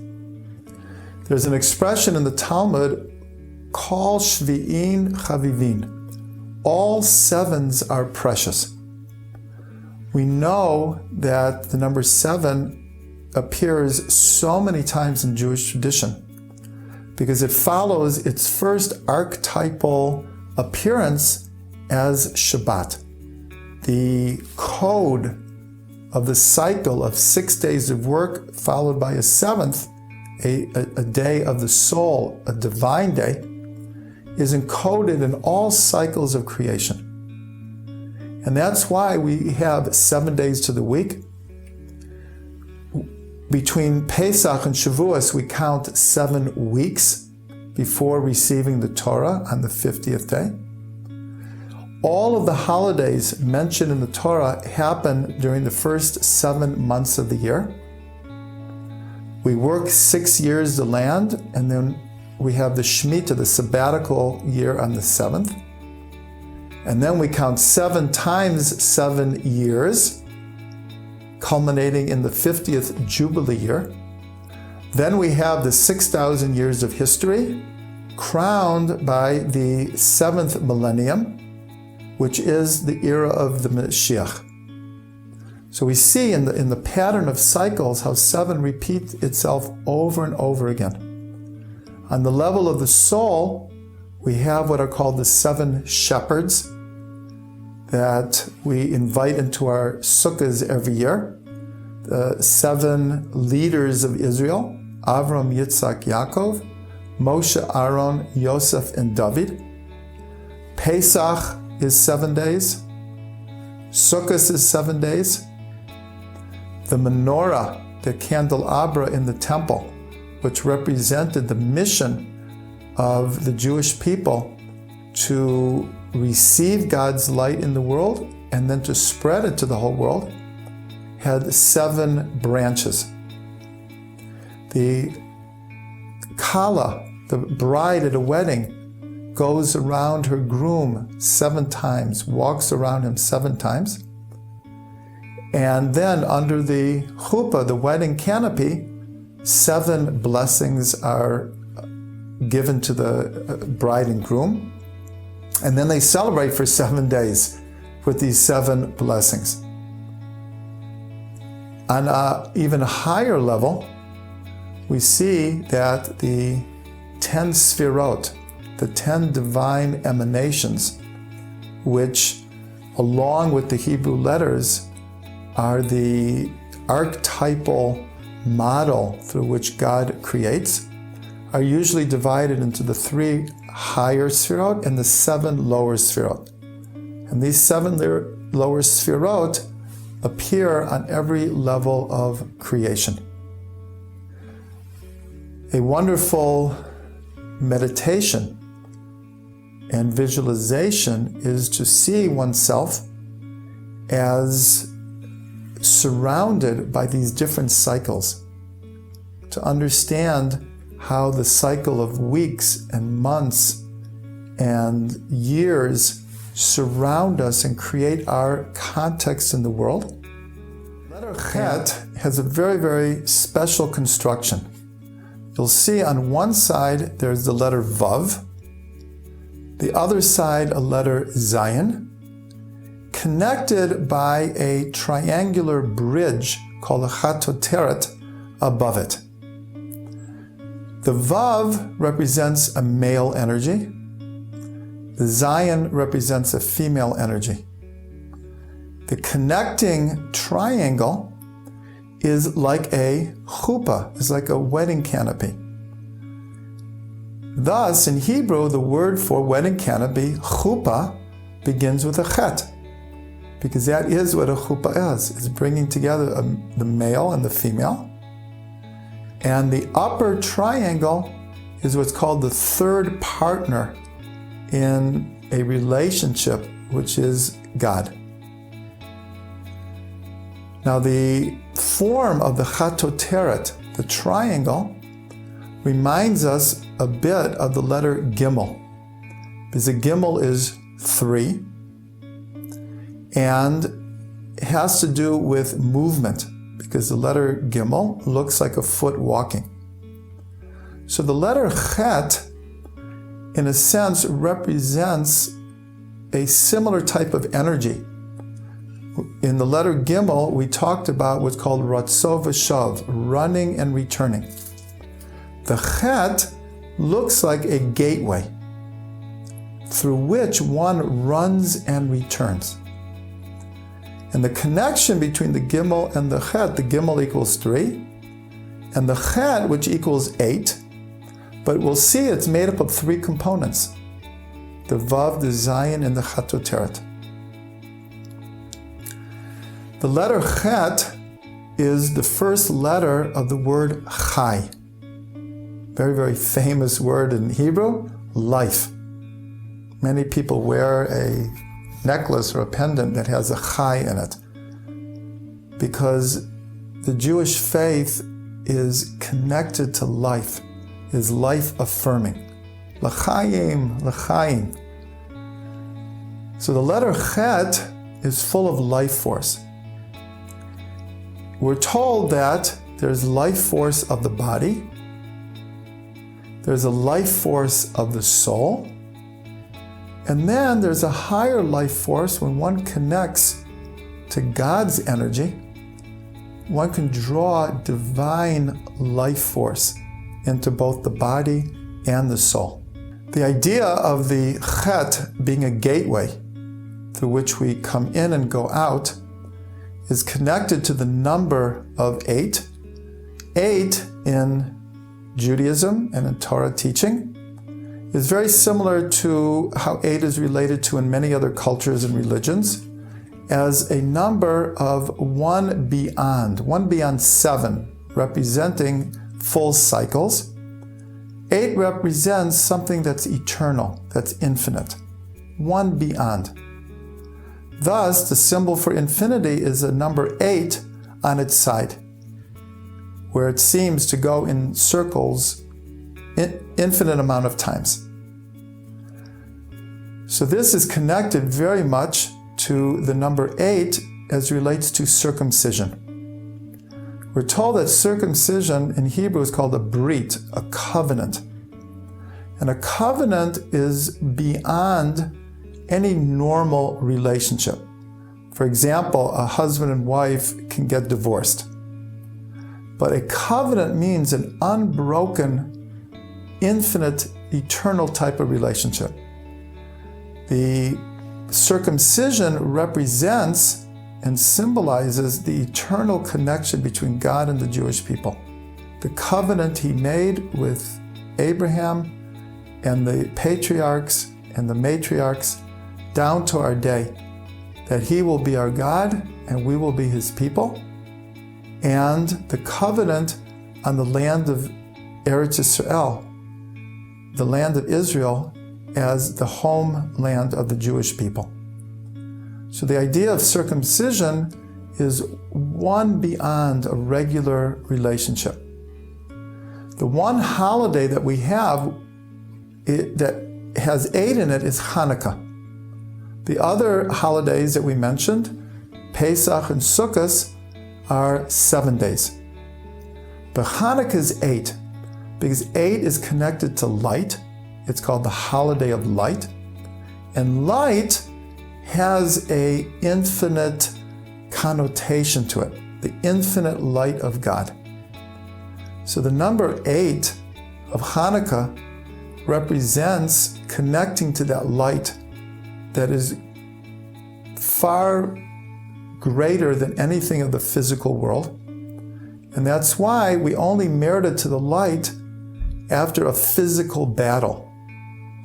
There's an expression in the Talmud, Kol Shvi'in Chavivin. All sevens are precious. We know that the number 7 appears so many times in Jewish tradition because it follows its first archetypal appearance as Shabbat. The code of the cycle of 6 days of work followed by a 7th, a day of the soul, a divine day, is encoded in all cycles of creation. And that's why we have 7 days to the week. Between Pesach and Shavuos, we count 7 weeks before receiving the Torah on the 50th day. All of the holidays mentioned in the Torah happen during the first 7 months of the year. We work 6 years the land, and then we have the Shemitah, the sabbatical year, on the 7th. And then we count 7 times 7 years, culminating in the 50th Jubilee year. Then we have the 6,000 years of history, crowned by the 7th millennium, which is the era of the Mashiach. So we see in the pattern of cycles how 7 repeats itself over and over again. On the level of the soul, we have what are called the 7 shepherds that we invite into our sukkahs every year. The 7 leaders of Israel, Avram, Yitzhak, Yaakov, Moshe, Aaron, Yosef, and David. Pesach is 7 days. Sukkot is 7 days. The menorah, the candelabra in the temple, which represented the mission of the Jewish people to receive God's light in the world and then to spread it to the whole world, had 7 branches. The Kala, the bride at a wedding, goes around her groom 7 times, walks around him 7 times. And then under the chuppah, the wedding canopy, 7 blessings are given to the bride and groom. And then they celebrate for 7 days with these 7 blessings. On an even higher level, we see that the 10 sfirot, the 10 divine emanations, which, along with the Hebrew letters, are the archetypal model through which God creates, are usually divided into the 3 higher sfirot and the 7 lower sfirot. And these 7 lower sfirot appear on every level of creation. A wonderful meditation and visualization is to see oneself as surrounded by these different cycles, to understand how the cycle of weeks and months and years surround us and create our context in the world. Letter Chet has a very, very special construction. You'll see on one side there's the letter Vav, the other side a letter Zayin, connected by a triangular bridge called a Chatoteret above it. The Vav represents a male energy. The Zayin represents a female energy. The connecting triangle is like a chuppah, is like a wedding canopy. Thus, in Hebrew, the word for wedding canopy, chuppah, begins with a chet, because that is what a chuppah is. It's bringing together the male and the female. And the upper triangle is what's called the third partner in a relationship, which is God. Now, the form of the Chatoteret, the triangle, reminds us a bit of the letter Gimel, because the Gimel is 3, and it has to do with movement, because the letter Gimel looks like a foot walking. So the letter Chet, in a sense, represents a similar type of energy. In the letter Gimel, we talked about what's called Ratzov V'Shav, running and returning. The Chet looks like a gateway through which one runs and returns. And the connection between the Gimel and the Chet, the Gimel equals 3, and the Chet, which equals 8, but we'll see it's made up of 3 components: the Vav, the Zayin, and the Chatoteret. The letter Chet is the first letter of the word Chai. Very, very famous word in Hebrew, life. Many people wear a necklace or a pendant that has a Chai in it, because the Jewish faith is connected to life, is life-affirming. L'chaim, l'chaim. So the letter Chet is full of life force. We're told that there's life force of the body, there's a life force of the soul, and then there's a higher life force. When one connects to God's energy, one can draw divine life force into both the body and the soul. The idea of the Chet being a gateway through which we come in and go out is connected to the number of 8. 8 in Judaism and in Torah teaching is very similar to how 8 is related to in many other cultures and religions as a number of one beyond 7, representing full cycles. 8 represents something that's eternal, that's infinite, one beyond. Thus, the symbol for infinity is a number 8 on its side, where it seems to go in circles infinite amount of times. So this is connected very much to the number 8 as relates to circumcision. We're told that circumcision in Hebrew is called a brit, a covenant. And a covenant is beyond any normal relationship. For example, a husband and wife can get divorced. But a covenant means an unbroken, infinite, eternal type of relationship. The circumcision represents and symbolizes the eternal connection between God and the Jewish people. The covenant he made with Abraham and the patriarchs and the matriarchs down to our day, that he will be our God and we will be his people, and the covenant on the land of Eretz Yisrael, the land of Israel, as the homeland of the Jewish people. So the idea of circumcision is one beyond a regular relationship. The one holiday that we have that has 8 in it is Hanukkah. The other holidays that we mentioned, Pesach and Sukkot, are 7 days. But Hanukkah is 8, because 8 is connected to light. It's called the holiday of light. And light has an infinite connotation to it, the infinite light of God. So the number 8 of Hanukkah represents connecting to that light that is far greater than anything of the physical world. And that's why we only merit it to the light after a physical battle.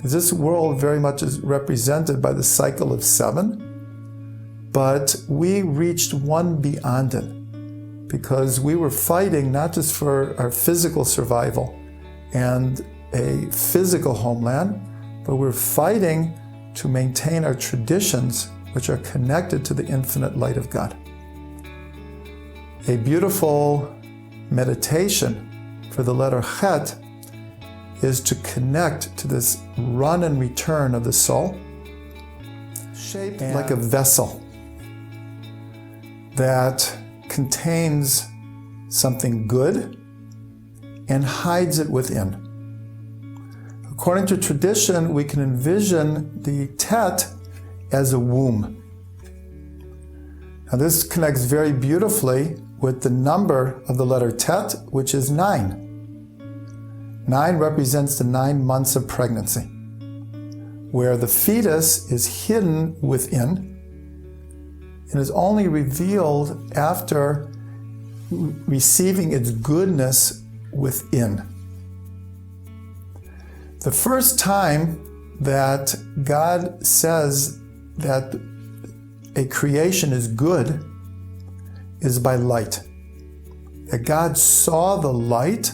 This world very much is represented by the cycle of 7, but we reached one beyond it because we were fighting not just for our physical survival and a physical homeland, but we're fighting to maintain our traditions, which are connected to the infinite light of God. A beautiful meditation for the letter Chet is to connect to this run and return of the soul, shaped like a vessel that contains something good and hides it within. According to tradition, we can envision the Tet as a womb. Now this connects very beautifully with the number of the letter Tet, which is 9. 9 represents the 9 months of pregnancy, where the fetus is hidden within and is only revealed after receiving its goodness within. The first time that God says that a creation is good is by light. That God saw the light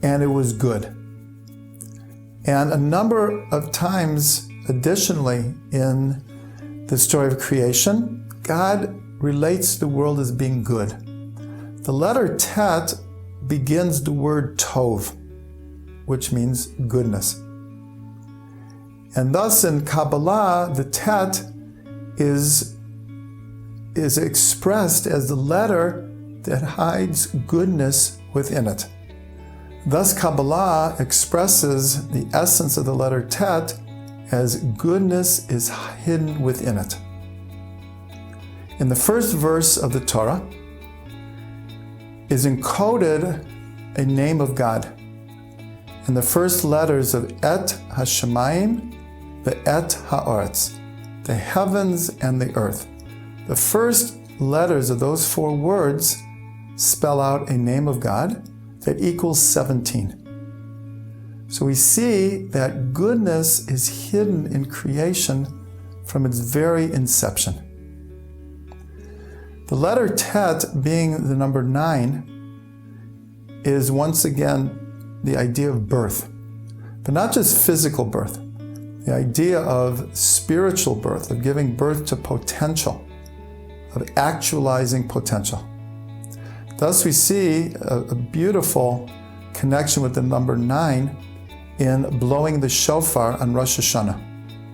and it was good. And a number of times additionally in the story of creation, God relates the world as being good. The letter Tet begins the word Tov, which means goodness. And thus in Kabbalah, the Tet is expressed as the letter that hides goodness within it. Thus Kabbalah expresses the essence of the letter Tet as goodness is hidden within it. In the first verse of the Torah is encoded a name of God. In the first letters of Et HaShamayim, the Et HaOretz, the heavens and the earth. The first letters of those four words spell out a name of God that equals 17. So we see that goodness is hidden in creation from its very inception. The letter Tet, being the number 9, is once again the idea of birth, but not just physical birth, the idea of spiritual birth, of giving birth to potential, of actualizing potential. Thus we see a beautiful connection with the number 9 in blowing the shofar on Rosh Hashanah.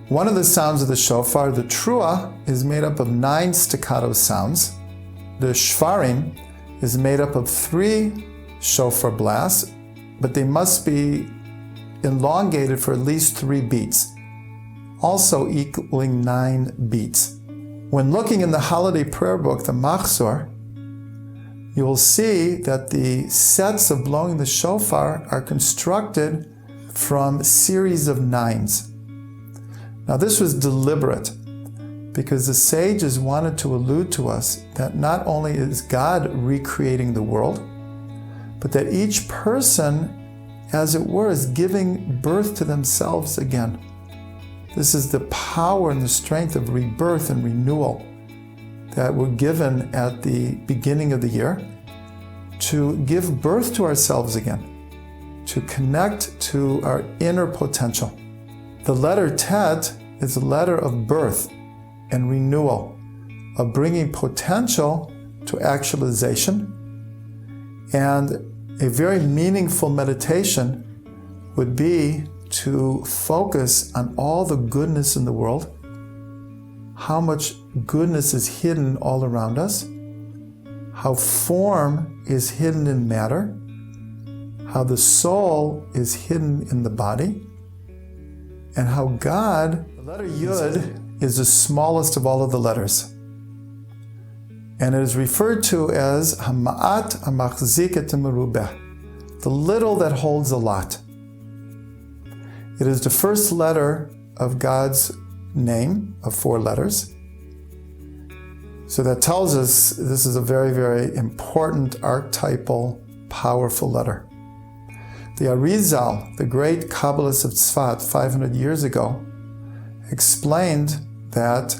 One of the sounds of the shofar, the truah, is made up of 9 staccato sounds. The shvarim is made up of 3 shofar blasts, but they must be elongated for at least 3 beats, also equaling 9 beats. When looking in the holiday prayer book, the Machzor, you will see that the sets of blowing the shofar are constructed from series of 9s. Now this was deliberate because the sages wanted to allude to us that not only is God recreating the world, but that each person, as it were, is giving birth to themselves again. This is the power and the strength of rebirth and renewal that were given at the beginning of the year to give birth to ourselves again, to connect to our inner potential. The letter Tet is a letter of birth and renewal, of bringing potential to actualization. And a very meaningful meditation would be to focus on all the goodness in the world, how much goodness is hidden all around us, how form is hidden in matter, how the soul is hidden in the body, and how God, the letter Yud, is the smallest of all of the letters. And it is referred to as Hama'at Hamachzik et Merubeh, the little that holds a lot. It is the first letter of God's name of 4 letters. So that tells us this is a very, very important, archetypal, powerful letter. The Arizal, the great Kabbalist of Tzfat 500 years ago, explained that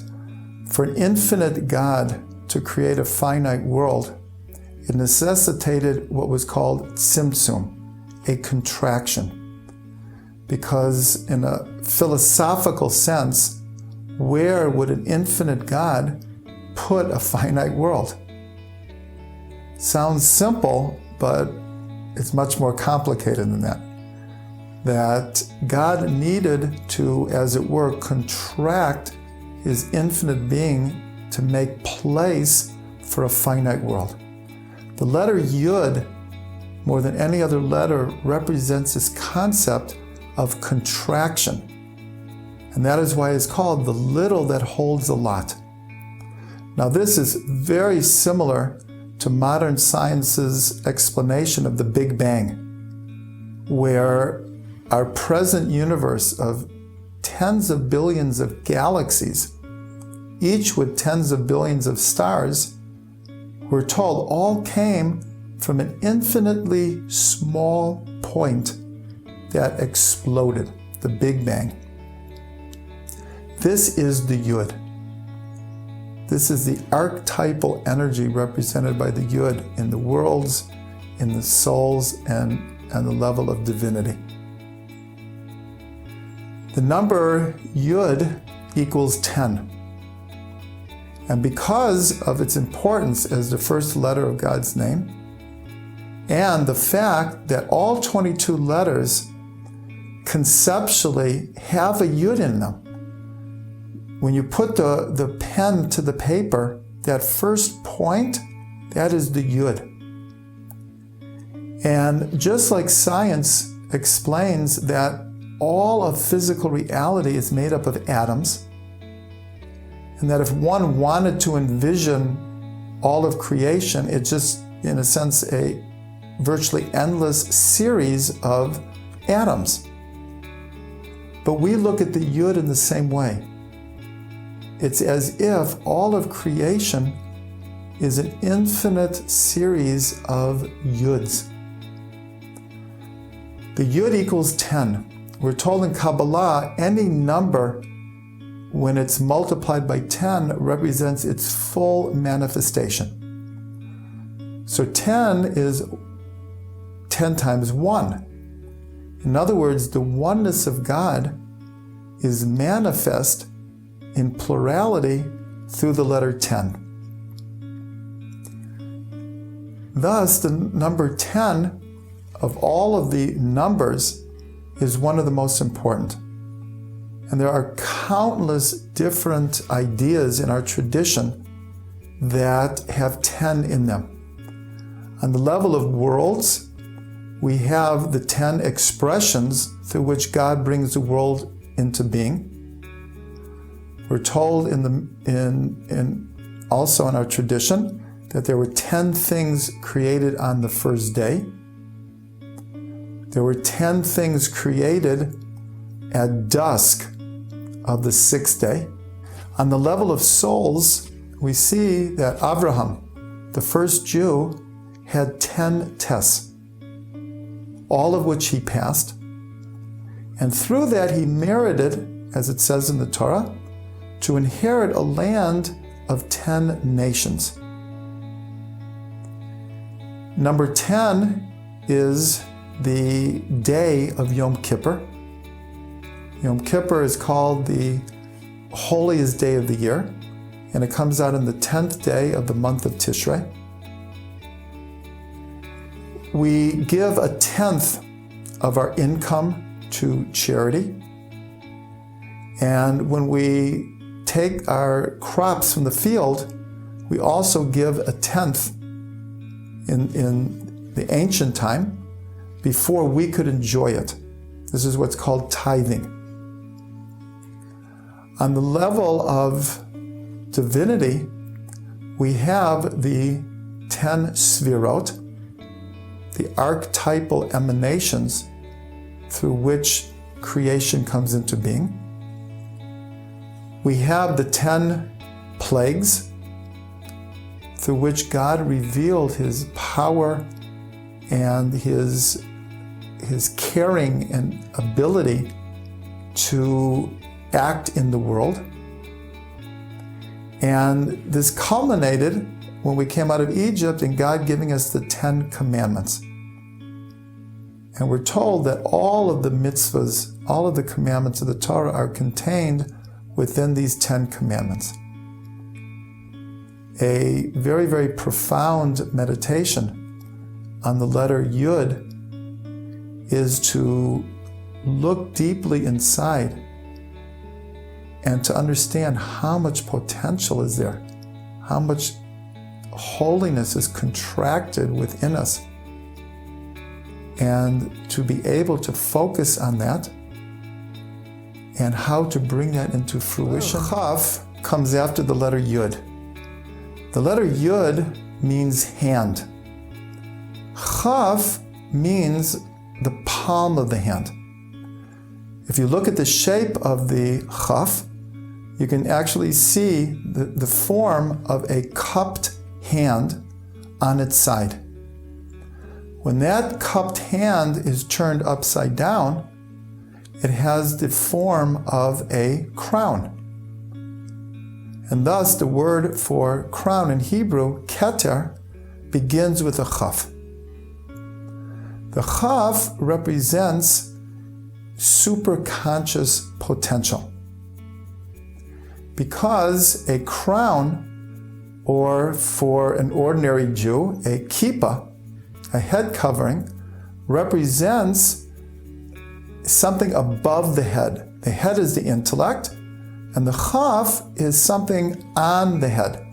for an infinite God to create a finite world, it necessitated what was called tzimtzum, a contraction. Because in a philosophical sense, where would an infinite God put a finite world? Sounds simple, but it's much more complicated than that. That God needed to, as it were, contract His infinite being to make place for a finite world. The letter Yud, more than any other letter, represents this concept of contraction. And that is why it's called the little that holds a lot. Now this is very similar to modern science's explanation of the Big Bang, where our present universe of tens of billions of galaxies, each with tens of billions of stars, we're told all came from an infinitely small point that exploded, the Big Bang. This is the Yud. This is the archetypal energy represented by the Yud in the worlds, in the souls, and the level of divinity. The number Yud equals 10. And because of its importance as the first letter of God's name, and the fact that all 22 letters conceptually have a yud in them. When you put the pen to the paper, that first point, that is the yud. And just like science explains that all of physical reality is made up of atoms, and that if one wanted to envision all of creation, it's just, in a sense, a virtually endless series of atoms. But we look at the yud in the same way. It's as if all of creation is an infinite series of yuds. The yud equals 10. We're told in Kabbalah, any number, when it's multiplied by 10, represents its full manifestation. So 10 is 10 times 1. In other words, the oneness of God is manifest in plurality through the letter 10. Thus, the number 10 of all of the numbers is one of the most important. And there are countless different ideas in our tradition that have 10 in them. On the level of worlds, we have the 10 expressions through which God brings the world into being. We're told also in our tradition that there were 10 things created on the first day. There were 10 things created at dusk of the sixth day. On the level of souls, we see that Abraham, the first Jew, had 10 tests, all of which he passed. And through that he merited, as it says in the Torah, to inherit a land of 10 nations. Number 10 is the day of Yom Kippur. Yom Kippur is called the holiest day of the year, and it comes out on the 10th day of the month of Tishrei. We give a tenth of our income to charity, and when we take our crops from the field, we also give a tenth in the ancient time before we could enjoy it. This is what's called tithing. On the level of divinity, we have the 10 svirot, the archetypal emanations through which creation comes into being. We have the 10 plagues through which God revealed his power and his caring and ability to act in the world. And this culminated when we came out of Egypt and God giving us the 10 commandments. And we're told that all of the mitzvahs, all of the commandments of the Torah are contained within these 10 commandments. A very, very profound meditation on the letter Yud is to look deeply inside and to understand how much potential is there, how much holiness is contracted within us, and to be able to focus on that and how to bring that into fruition. Chaf comes after the letter Yud. The letter Yud means hand. Chaf means the palm of the hand. If you look at the shape of the Chaf, you can actually see the form of a cupped hand on its side. When that cupped hand is turned upside down, it has the form of a crown. And thus the word for crown in Hebrew, keter, begins with a chaf. The chaf represents superconscious potential. Because a crown, or for an ordinary Jew, a kippah, a head covering, represents something above the head. The head is the intellect, and the chaf is something on the head,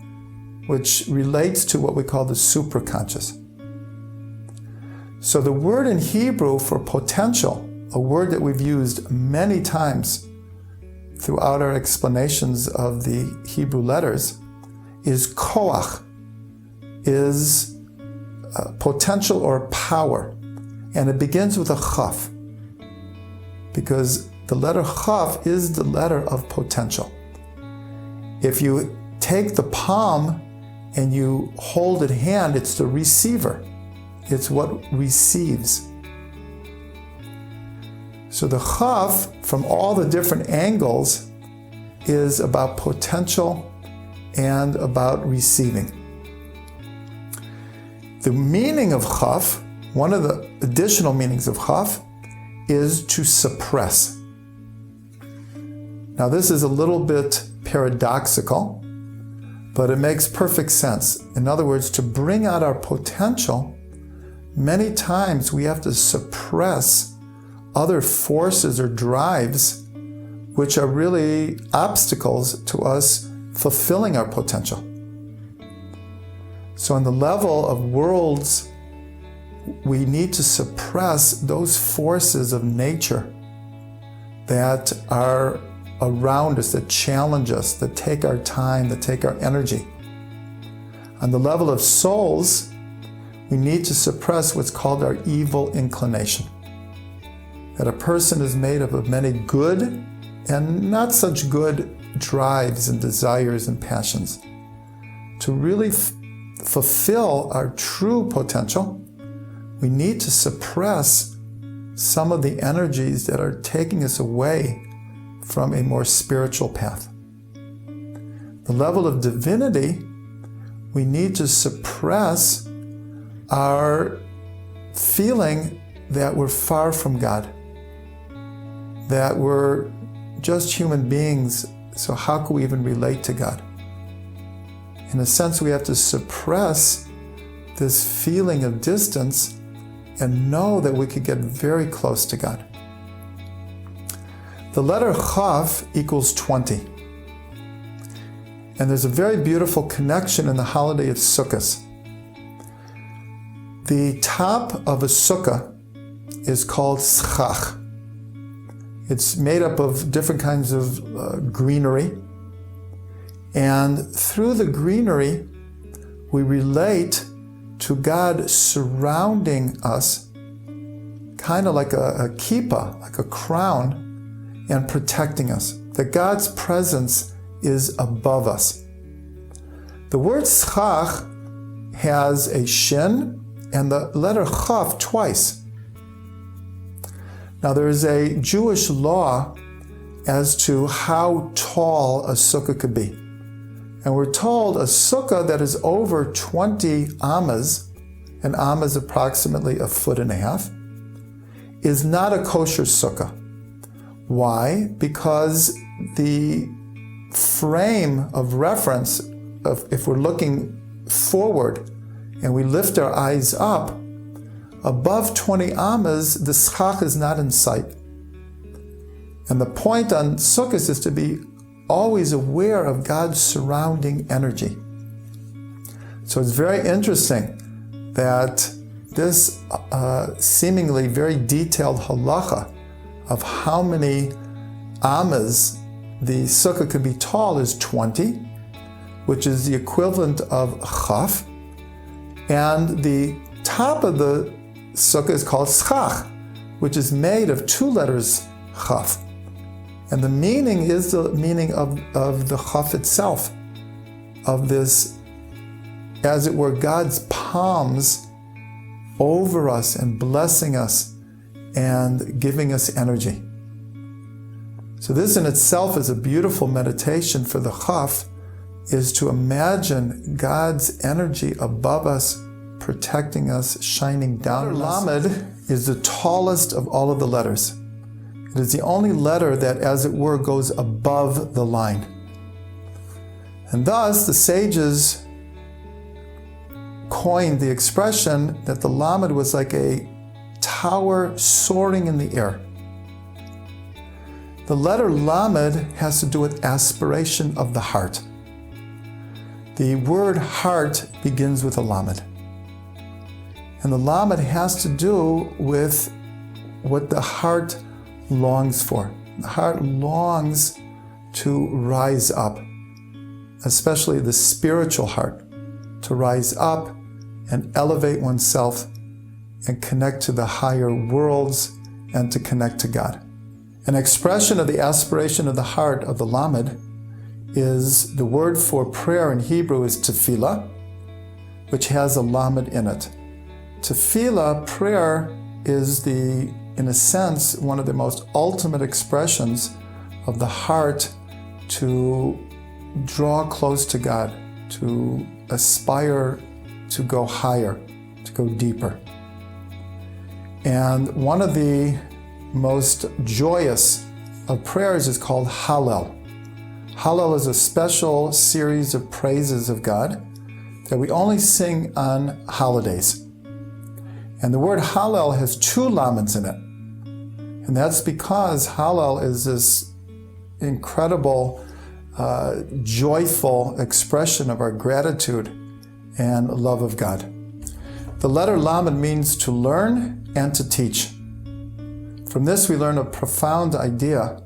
which relates to what we call the supraconscious. So the word in Hebrew for potential, a word that we've used many times throughout our explanations of the Hebrew letters, is koach, is potential or power. And it begins with a chaf, because the letter chaf is the letter of potential. If you take the palm and you hold it hand, it's the receiver. It's what receives. So the chaf, from all the different angles, is about potential and about receiving. The meaning of chaf, one of the additional meanings of chaf, is to suppress. Now this is a little bit paradoxical, but it makes perfect sense. In other words, to bring out our potential, many times we have to suppress other forces or drives which are really obstacles to us fulfilling our potential. So on the level of worlds, we need to suppress those forces of nature that are around us, that challenge us, that take our time, that take our energy. On the level of souls, we need to suppress what's called our evil inclination. That a person is made up of many good and not such good drives and desires and passions. To really fulfill our true potential, we need to suppress some of the energies that are taking us away from a more spiritual path. The level of divinity, we need to suppress our feeling that we're far from God, that we're just human beings, so how can we even relate to God? In a sense, we have to suppress this feeling of distance and know that we could get very close to God. The letter chaf equals 20. And there's a very beautiful connection in the holiday of Sukkot. The top of a sukkah is called schach. It's made up of different kinds of greenery. And through the greenery, we relate to God surrounding us, kind of like a kippah, like a crown, and protecting us. That God's presence is above us. The word schach has a shin and the letter chaf twice. Now there is a Jewish law as to how tall a sukkah could be. And we're told a sukkah that is over 20 amas, an amma is approximately 1.5 feet, is not a kosher sukkah. Why? Because the frame of reference, if we're looking forward and we lift our eyes up, above 20 amas, the schach is not in sight. And the point on sukkahs is to be always aware of God's surrounding energy. So it's very interesting that this seemingly very detailed halacha of how many amas the sukkah can be tall is 20, which is the equivalent of chaf, and the top of the sukkah is called schach, which is made of 2 letters chaf. And the meaning is the meaning of the chaf itself, of this, as it were, God's palms over us and blessing us and giving us energy. So this in itself is a beautiful meditation for the chaf, is to imagine God's energy above us, protecting us, shining down on us. Lamed is the tallest of all of the letters. It is the only letter that, as it were, goes above the line. And thus, the sages coined the expression that the Lamed was like a tower soaring in the air. The letter Lamed has to do with aspiration of the heart. The word heart begins with a Lamed. And the Lamed has to do with what the heart longs for. The heart longs to rise up, especially the spiritual heart, to rise up and elevate oneself and connect to the higher worlds and to connect to God. An expression of the aspiration of the heart of the Lamed is the word for prayer in Hebrew is tefillah, which has a Lamed in it. Tefillah, prayer, is in a sense, one of the most ultimate expressions of the heart to draw close to God, to aspire to go higher, to go deeper. And one of the most joyous of prayers is called Hallel. Hallel is a special series of praises of God that we only sing on holidays. And the word Hallel has two Lameds in it. And that's because Hallel is this incredible, joyful expression of our gratitude and love of God. The letter Lamed means to learn and to teach. From this we learn a profound idea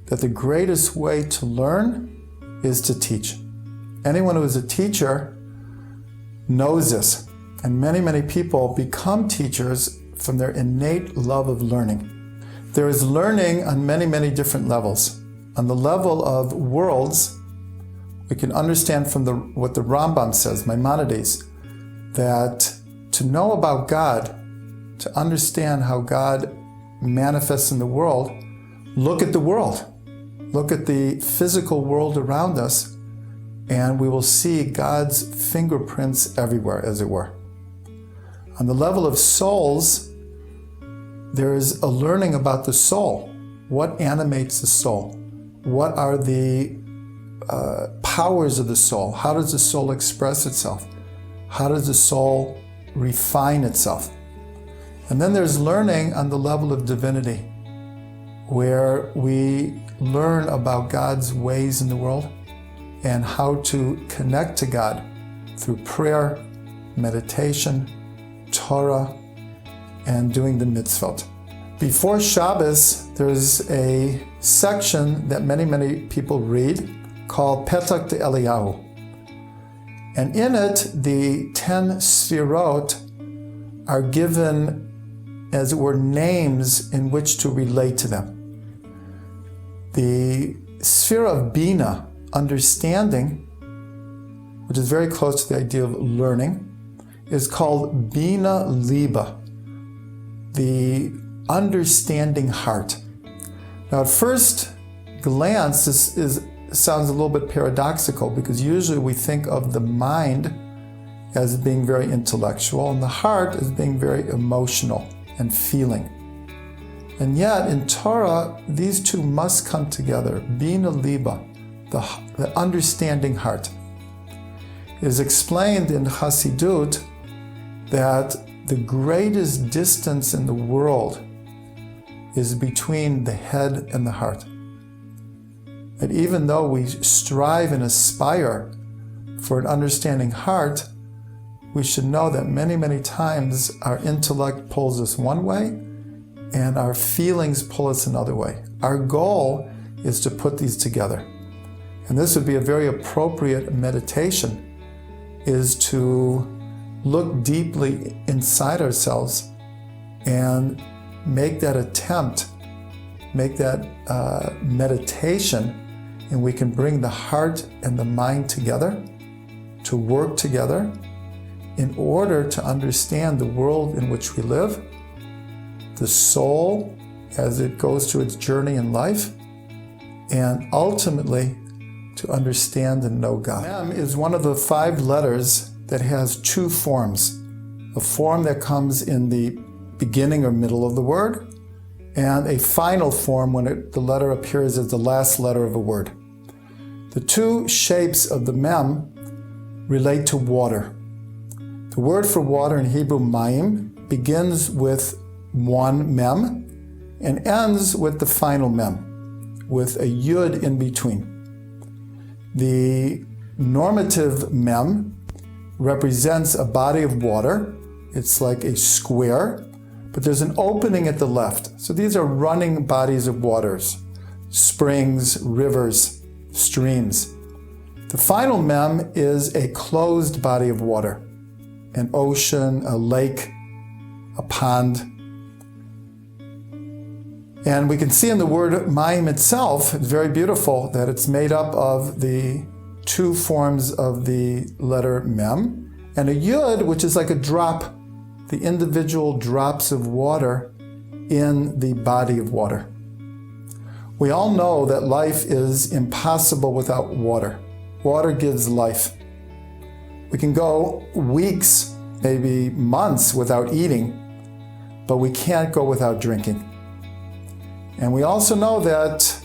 that the greatest way to learn is to teach. Anyone who is a teacher knows this, and many, many people become teachers from their innate love of learning. There is learning on many, many different levels. On the level of worlds, we can understand from what the Rambam says, Maimonides, that to know about God, to understand how God manifests in the world, look at the world. Look at the physical world around us, and we will see God's fingerprints everywhere, as it were. On the level of souls, there is a learning about the soul. What animates the soul? What are the powers of the soul? How does the soul express itself? How does the soul refine itself? And then there's learning on the level of divinity, where we learn about God's ways in the world and how to connect to God through prayer, meditation, Torah, and doing the mitzvot. Before Shabbos, there's a section that many, many people read called Petach de Eliyahu. And in it, the 10 Sfirot are given, as it were, names in which to relate to them. The sphere of Bina, understanding, which is very close to the idea of learning, is called Bina Liba, the understanding heart. Now, at first glance, this sounds a little bit paradoxical, because usually we think of the mind as being very intellectual and the heart as being very emotional and feeling. And yet, in Torah, these two must come together. Bina Liba, the understanding heart. It is explained in Chassidut that the greatest distance in the world is between the head and the heart. That even though we strive and aspire for an understanding heart, we should know that many, many times our intellect pulls us one way and our feelings pull us another way. Our goal is to put these together. And this would be a very appropriate meditation, is to look deeply inside ourselves and make that attempt, make that meditation, and we can bring the heart and the mind together to work together in order to understand the world in which we live, the soul as it goes through its journey in life, and ultimately to understand and know God. Mem is one of the 5 letters that has 2 forms. A form that comes in the beginning or middle of the word, and a final form when the letter appears as the last letter of a word. The 2 shapes of the Mem relate to water. The word for water in Hebrew, mayim, begins with one mem and ends with the final mem, with a yud in between. The normative mem represents a body of water. It's like a square, but there's an opening at the left. So these are running bodies of waters, springs, rivers, streams. The final mem is a closed body of water, an ocean, a lake, a pond. And we can see in the word mayim itself, it's very beautiful, that it's made up of the two forms of the letter mem and a yud, which is like a drop, the individual drops of water in the body of water. We all know that life is impossible without water. Water gives life. We can go weeks, maybe months without eating, but we can't go without drinking. And we also know that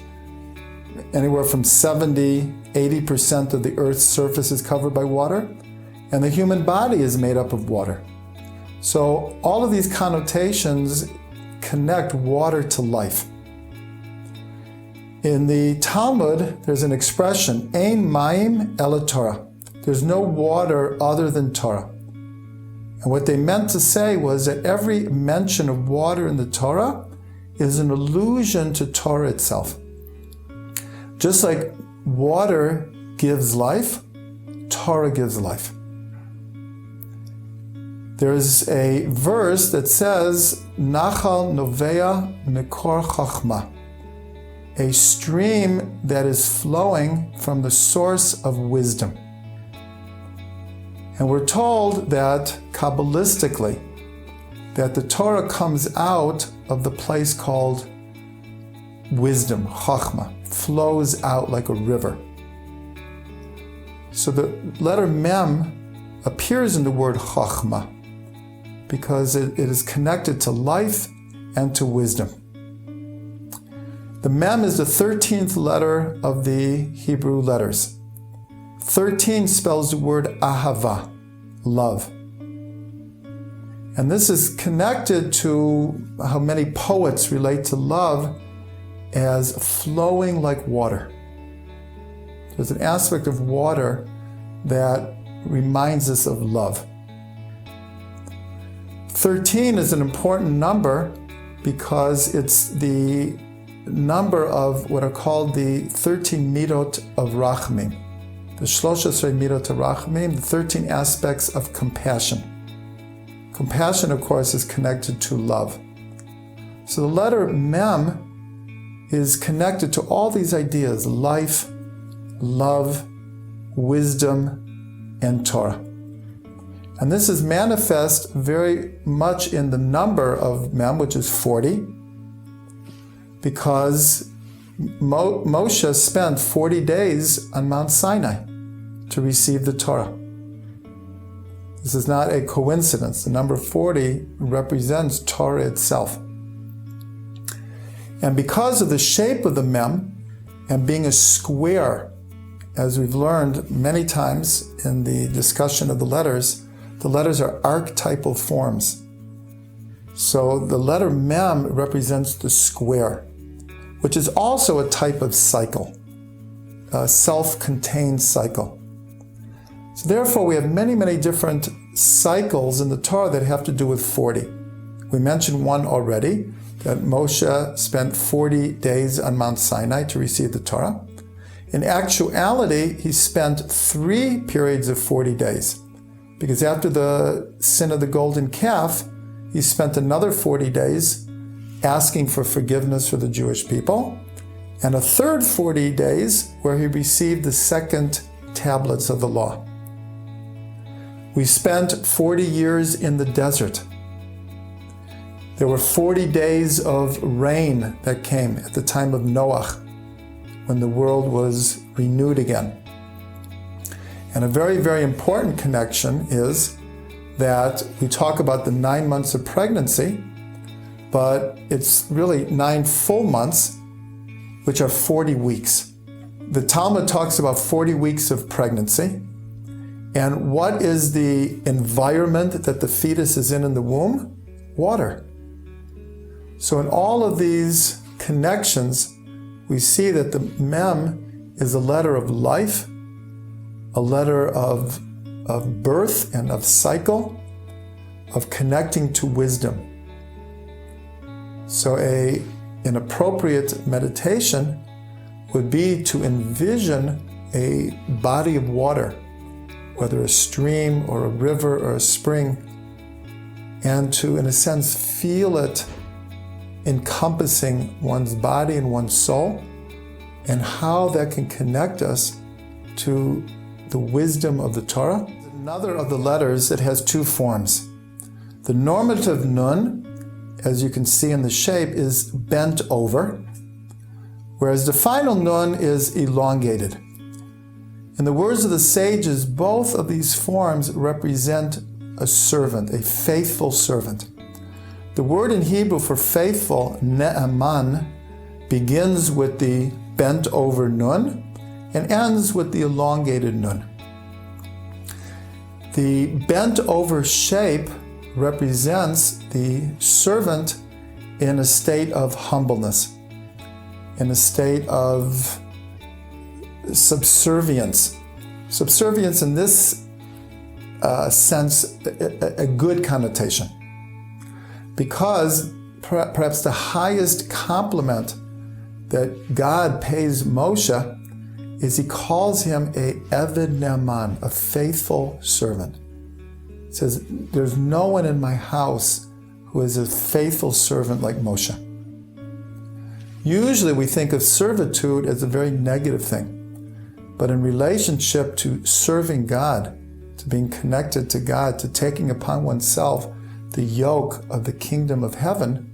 anywhere from 70–80% of the Earth's surface is covered by water, and the human body is made up of water. So all of these connotations connect water to life. In the Talmud, there's an expression, ein mayim ela Torah. There's no water other than Torah. And what they meant to say was that every mention of water in the Torah is an allusion to Torah itself. Just like water gives life, Torah gives life. There's a verse that says, Nachal novea mekor chachma, a stream that is flowing from the source of wisdom. And we're told that, Kabbalistically, that the Torah comes out of the place called wisdom, chachma, flows out like a river. So the letter mem appears in the word chachma because it is connected to life and to wisdom. The mem is the 13th letter of the Hebrew letters. 13 spells the word ahava, love. And this is connected to how many poets relate to love as flowing like water. There's an aspect of water that reminds us of love. 13 is an important number because it's the number of what are called the 13 midot of rachmim. The 13 midot of rachmim, the 13 aspects of compassion. Compassion, of course, is connected to love. So the letter mem is connected to all these ideas: life, love, wisdom, and Torah. And this is manifest very much in the number of mem, which is 40, because Moshe spent 40 days on Mount Sinai to receive the Torah. This is not a coincidence. The number 40 represents Torah itself. And because of the shape of the mem and being a square, as we've learned many times in the discussion of the letters are archetypal forms. So the letter mem represents the square, which is also a type of cycle, a self-contained cycle. So therefore, we have many, many different cycles in the Torah that have to do with 40. We mentioned one already, that Moshe spent 40 days on Mount Sinai to receive the Torah. In actuality, he spent 3 periods of 40 days, because after the sin of the golden calf, he spent another 40 days asking for forgiveness for the Jewish people, and a third 40 days where he received the second tablets of the law. We spent 40 years in the desert. There were 40 days of rain that came at the time of Noah, when the world was renewed again. And a very, very important connection is that we talk about the 9 months of pregnancy, but it's really 9 full months, which are 40 weeks. The Talmud talks about 40 weeks of pregnancy, And what is the environment that the fetus is in the womb? Water. So in all of these connections, we see that the mem is a letter of life, a letter of birth and of cycle, of connecting to wisdom. So an appropriate meditation would be to envision a body of water, whether a stream or a river or a spring, and to, in a sense, feel it encompassing one's body and one's soul, and how that can connect us to the wisdom of the Torah. Another of the letters that has two forms. The normative nun, as you can see in the shape, is bent over, whereas the final nun is elongated. In the words of the sages, both of these forms represent a servant, a faithful servant. The word in Hebrew for faithful, ne'aman, begins with the bent over nun and ends with the elongated nun. The bent over shape represents the servant in a state of humbleness, in a state of subservience. Subservience in this sense, a good connotation. Because perhaps the highest compliment that God pays Moshe is he calls him a Eved Ne'aman, a faithful servant. He says, there's no one in my house who is a faithful servant like Moshe. Usually we think of servitude as a very negative thing. But in relationship to serving God, to being connected to God, to taking upon oneself the yoke of the kingdom of heaven,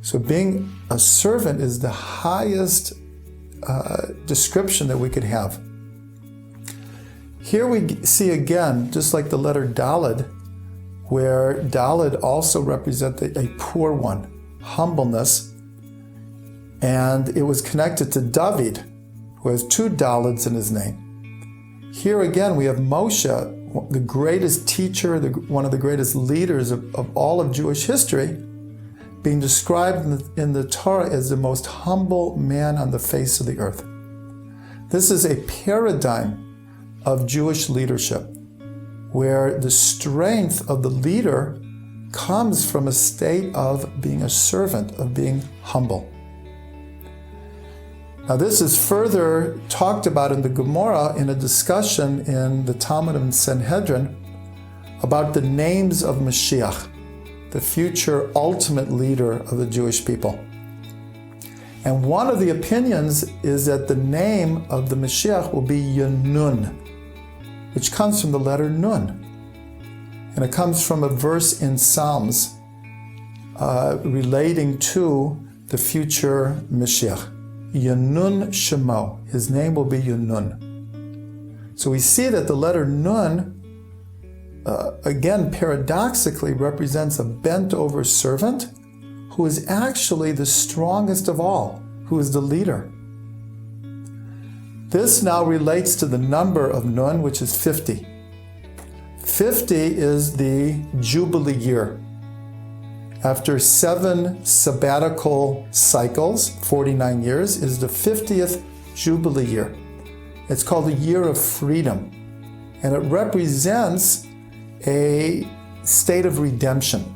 so being a servant is the highest description that we could have. Here we see again, just like the letter Daled, where Daled also represents a poor one, humbleness, and it was connected to David, who has two Daleds in his name. Here again we have Moshe, the greatest teacher, one of the greatest leaders of all of Jewish history, being described in the Torah as the most humble man on the face of the earth. This is a paradigm of Jewish leadership, where the strength of the leader comes from a state of being a servant, of being humble. Now this is further talked about in the Gemara in a discussion in the Talmud of Sanhedrin about the names of Mashiach, the future ultimate leader of the Jewish people. And one of the opinions is that the name of the Mashiach will be Yunun, which comes from the letter Nun. And it comes from a verse in Psalms relating to the future Mashiach. Yunun Shemo, his name will be Yunun. So we see that the letter Nun, again paradoxically, represents a bent over servant who is actually the strongest of all, who is the leader. This now relates to the number of Nun, which is 50. 50 is the Jubilee year. After 7 sabbatical cycles, 49 years, is the 50th Jubilee year. It's called the Year of Freedom, and it represents a state of redemption.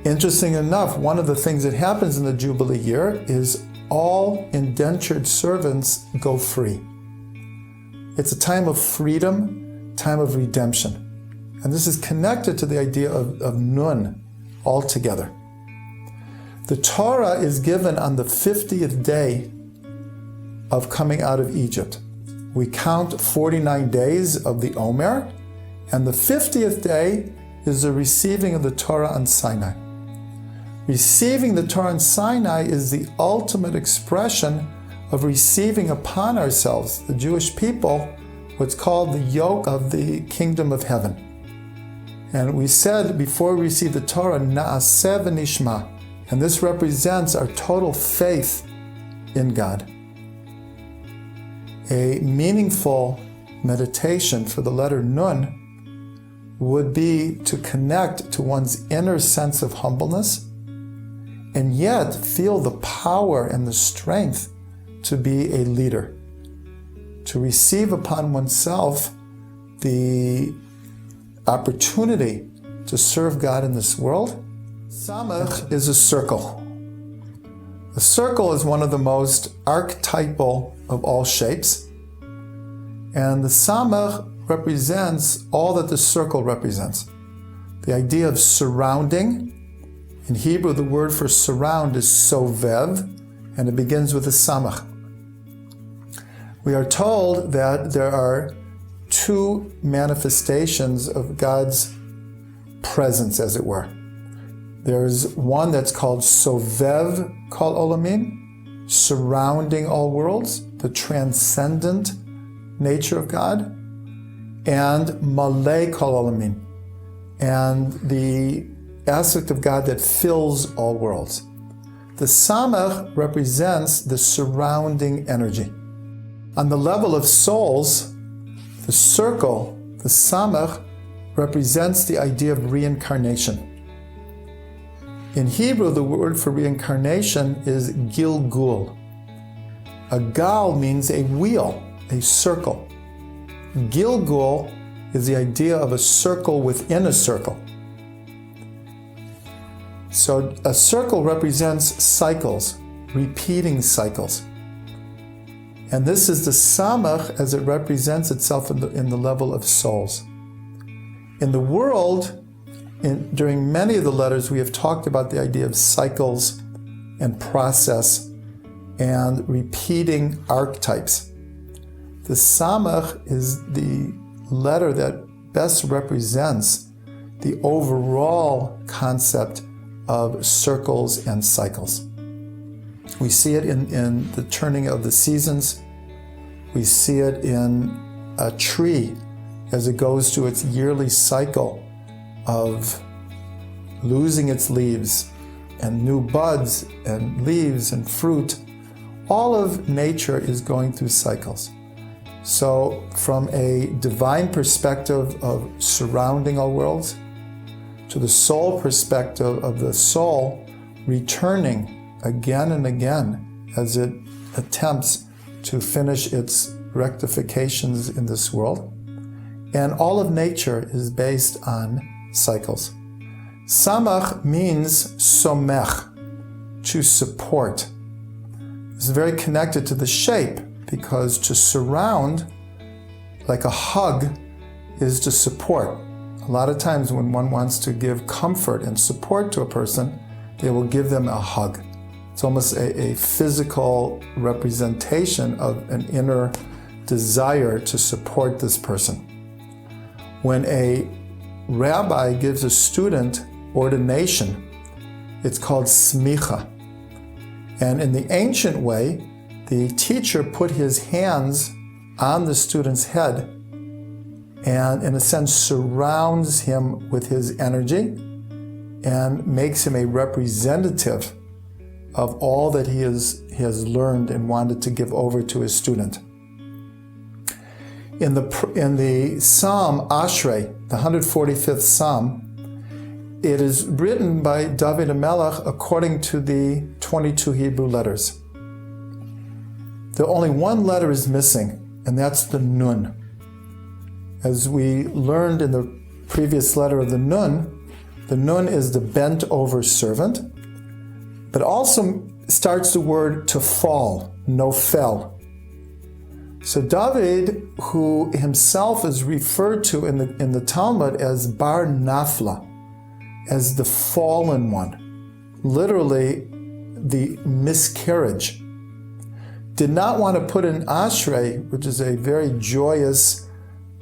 Interesting enough, one of the things that happens in the Jubilee year is all indentured servants go free. It's a time of freedom, time of redemption. And this is connected to the idea of Nun altogether. The Torah is given on the 50th day of coming out of Egypt. We count 49 days of the Omer, and the 50th day is the receiving of the Torah on Sinai. Receiving the Torah on Sinai is the ultimate expression of receiving upon ourselves, the Jewish people, what's called the yoke of the kingdom of heaven. And we said before we receive the Torah, Na'aseh v'nishma, and this represents our total faith in God. A meaningful meditation for the letter Nun would be to connect to one's inner sense of humbleness and yet feel the power and the strength to be a leader, to receive upon oneself the opportunity to serve God in this world. Samach is a circle. A circle is one of the most archetypal of all shapes, and the Samach represents all that the circle represents. The idea of surrounding. In Hebrew, the word for surround is sovev, and it begins with a Samach. We are told that there are two manifestations of God's presence, as it were. There's one that's called Sovev Kol Olamim, surrounding all worlds, the transcendent nature of God, and Malei Kol Olamim, and the aspect of God that fills all worlds. The Samach represents the surrounding energy. On the level of souls, the circle, the Samach, represents the idea of reincarnation. In Hebrew, the word for reincarnation is Gilgul. A gal means a wheel, a circle. Gilgul is the idea of a circle within a circle. So a circle represents cycles, repeating cycles. And this is the Samach as it represents itself in the level of souls. In the world, during many of the letters, we have talked about the idea of cycles and process and repeating archetypes. The Samach is the letter that best represents the overall concept of circles and cycles. We see it in the turning of the seasons. We see it in a tree as it goes through its yearly cycle of losing its leaves and new buds and leaves and fruit. All of nature is going through cycles. So from a divine perspective of surrounding all worlds, to the soul perspective of the soul returning again and again as it attempts to finish its rectifications in this world. And all of nature is based on cycles. Samach means somech, to support. It's very connected to the shape, because to surround, like a hug, is to support. A lot of times when one wants to give comfort and support to a person, they will give them a hug. It's almost a physical representation of an inner desire to support this person. When a rabbi gives a student ordination, it's called smicha. And in the ancient way, the teacher put his hands on the student's head and, in a sense, surrounds him with his energy and makes him a representative of all that he has learned and wanted to give over to his student. In the Psalm Ashrei, the 145th Psalm, it is written by David HaMelech according to the 22 Hebrew letters. The only one letter is missing, and that's the Nun. As we learned in the previous letter of the Nun is the bent over servant, but also starts the word to fall, nofel. So David, who himself is referred to in the Talmud as Bar Nafla, as the fallen one, literally the miscarriage, did not want to put in Ashrei, which is a very joyous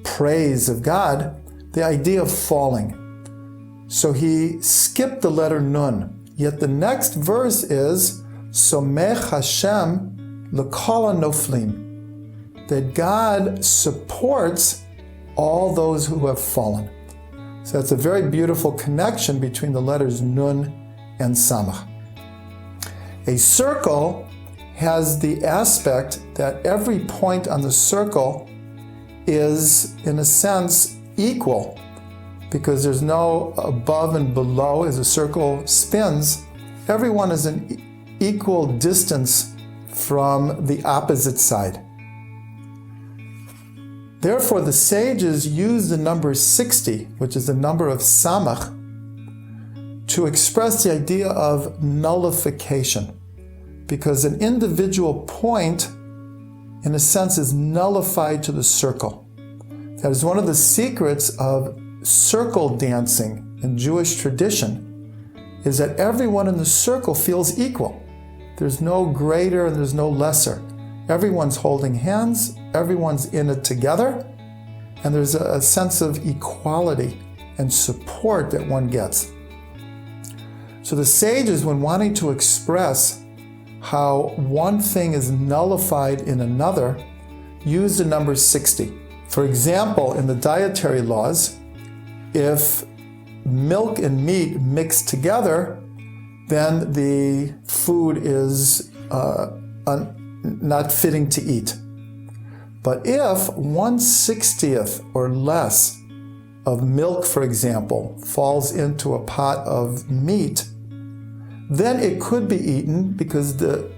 praise of God, the idea of falling. So he skipped the letter Nun. Yet the next verse is Somech Hashem l'kol hanoflim, that God supports all those who have fallen. So that's a very beautiful connection between the letters Nun and Samach. A circle has the aspect that every point on the circle is, in a sense, equal, because there's no above and below. As a circle spins, everyone is an equal distance from the opposite side. Therefore, the sages use the number 60, which is the number of samach, to express the idea of nullification, because an individual point, in a sense, is nullified to the circle. That is one of the secrets of circle dancing in Jewish tradition, is that everyone in the circle feels equal. There's no greater and there's no lesser. Everyone's holding hands, everyone's in it together, and there's a sense of equality and support that one gets. So the sages, when wanting to express how one thing is nullified in another, use the number 60. For example, in the dietary laws, if milk and meat mix together, then the food is not fitting to eat. But if 1/60th or less of milk, for example, falls into a pot of meat, then it could be eaten, because the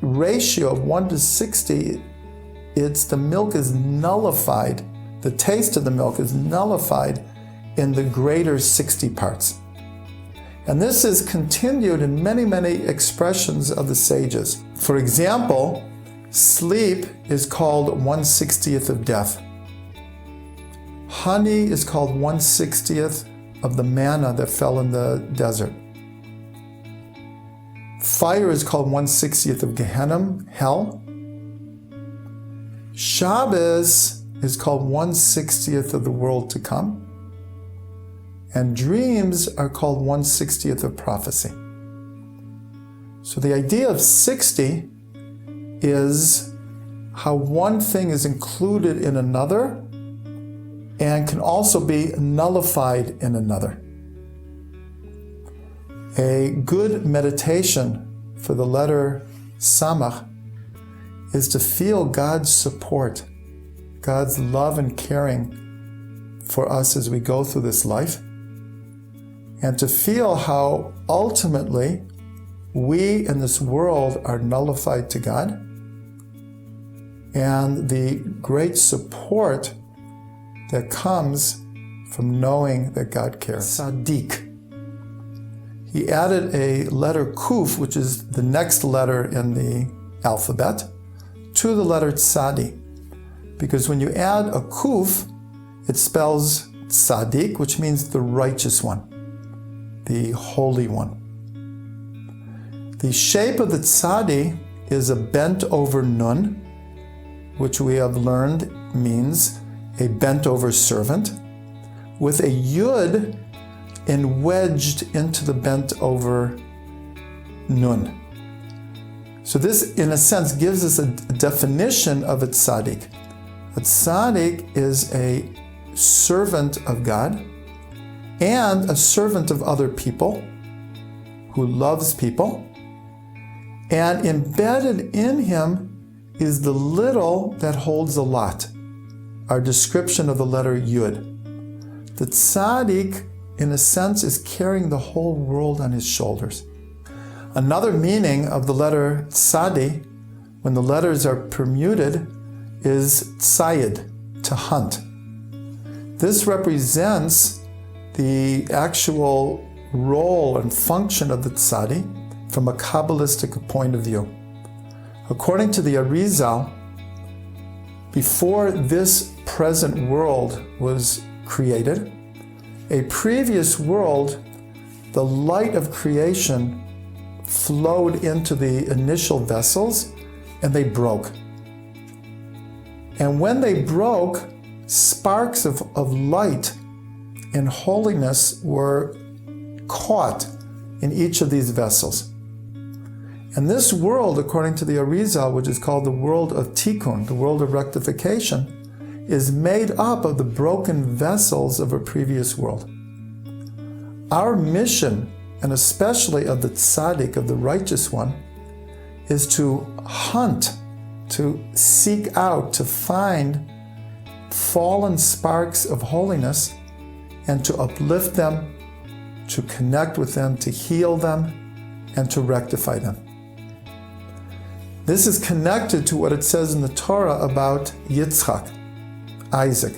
ratio of 1:60, the milk is nullified, the taste of the milk is nullified in the greater 60 parts. And this is continued in many, many expressions of the sages. For example, sleep is called 1/60th of death. Honey is called 1/60th of the manna that fell in the desert. Fire is called 1/60th of Gehenna, hell. Shabbos is called 1/60th of the world to come. And dreams are called 1/60th of prophecy. So the idea of 60 is how one thing is included in another and can also be nullified in another. A good meditation for the letter Samach is to feel God's support, God's love and caring for us as we go through this life, and to feel how ultimately we in this world are nullified to God, and the great support that comes from knowing that God cares. Sadiq. He added a letter Kuf, which is the next letter in the alphabet, to the letter Tzadi. Because when you add a Kuf, it spells Tzadiq, which means the righteous one, the holy one. The shape of the Tzadi is a bent over nun, which we have learned means a bent over servant, with a yud wedged into the bent over nun. So this, in a sense, gives us a definition of a tzaddik. A tzaddik is a servant of God and a servant of other people who loves people. And embedded in him is the little that holds a lot. Our description of the letter Yud. The tzaddik, in a sense, is carrying the whole world on his shoulders. Another meaning of the letter tzadi, when the letters are permuted, is tzayid, to hunt. This represents the actual role and function of the tzadi from a Kabbalistic point of view. According to the Arizal, before this present world was created, a previous world, the light of creation flowed into the initial vessels and they broke. And when they broke, sparks of light and holiness were caught in each of these vessels. And this world, according to the Arizal, which is called the world of tikkun, the world of rectification, is made up of the broken vessels of a previous world. Our mission, and especially of the tzaddik, of the righteous one, is to hunt, to seek out, to find fallen sparks of holiness and to uplift them, to connect with them, to heal them, and to rectify them. This is connected to what it says in the Torah about Yitzchak, Isaac.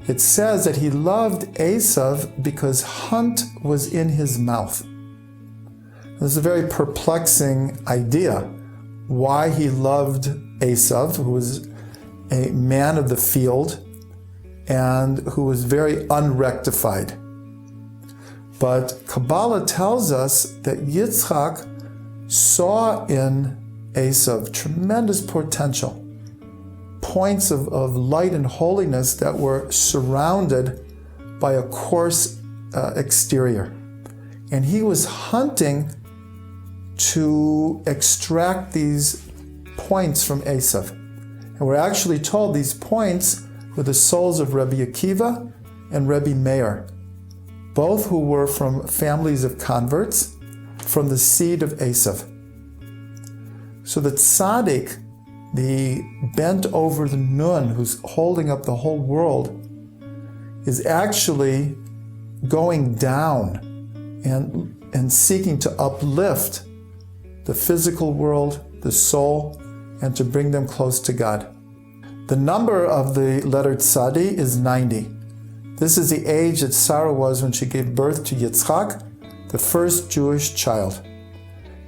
It says that he loved Esav because hunt was in his mouth. This is a very perplexing idea, why he loved Esav, who was a man of the field and who was very unrectified. But Kabbalah tells us that Yitzchak saw in Esav tremendous potential, points of light and holiness that were surrounded by a coarse exterior. And he was hunting to extract these points from Esav. And we're actually told these points were the souls of Rabbi Akiva and Rabbi Meir, both who were from families of converts from the seed of Esav. So the tzaddik, the bent over the nun who's holding up the whole world, is actually going down and seeking to uplift the physical world, the soul, and to bring them close to God. The number of the letter tzadi is 90. This is the age that Sarah was when she gave birth to Yitzchak, the first Jewish child.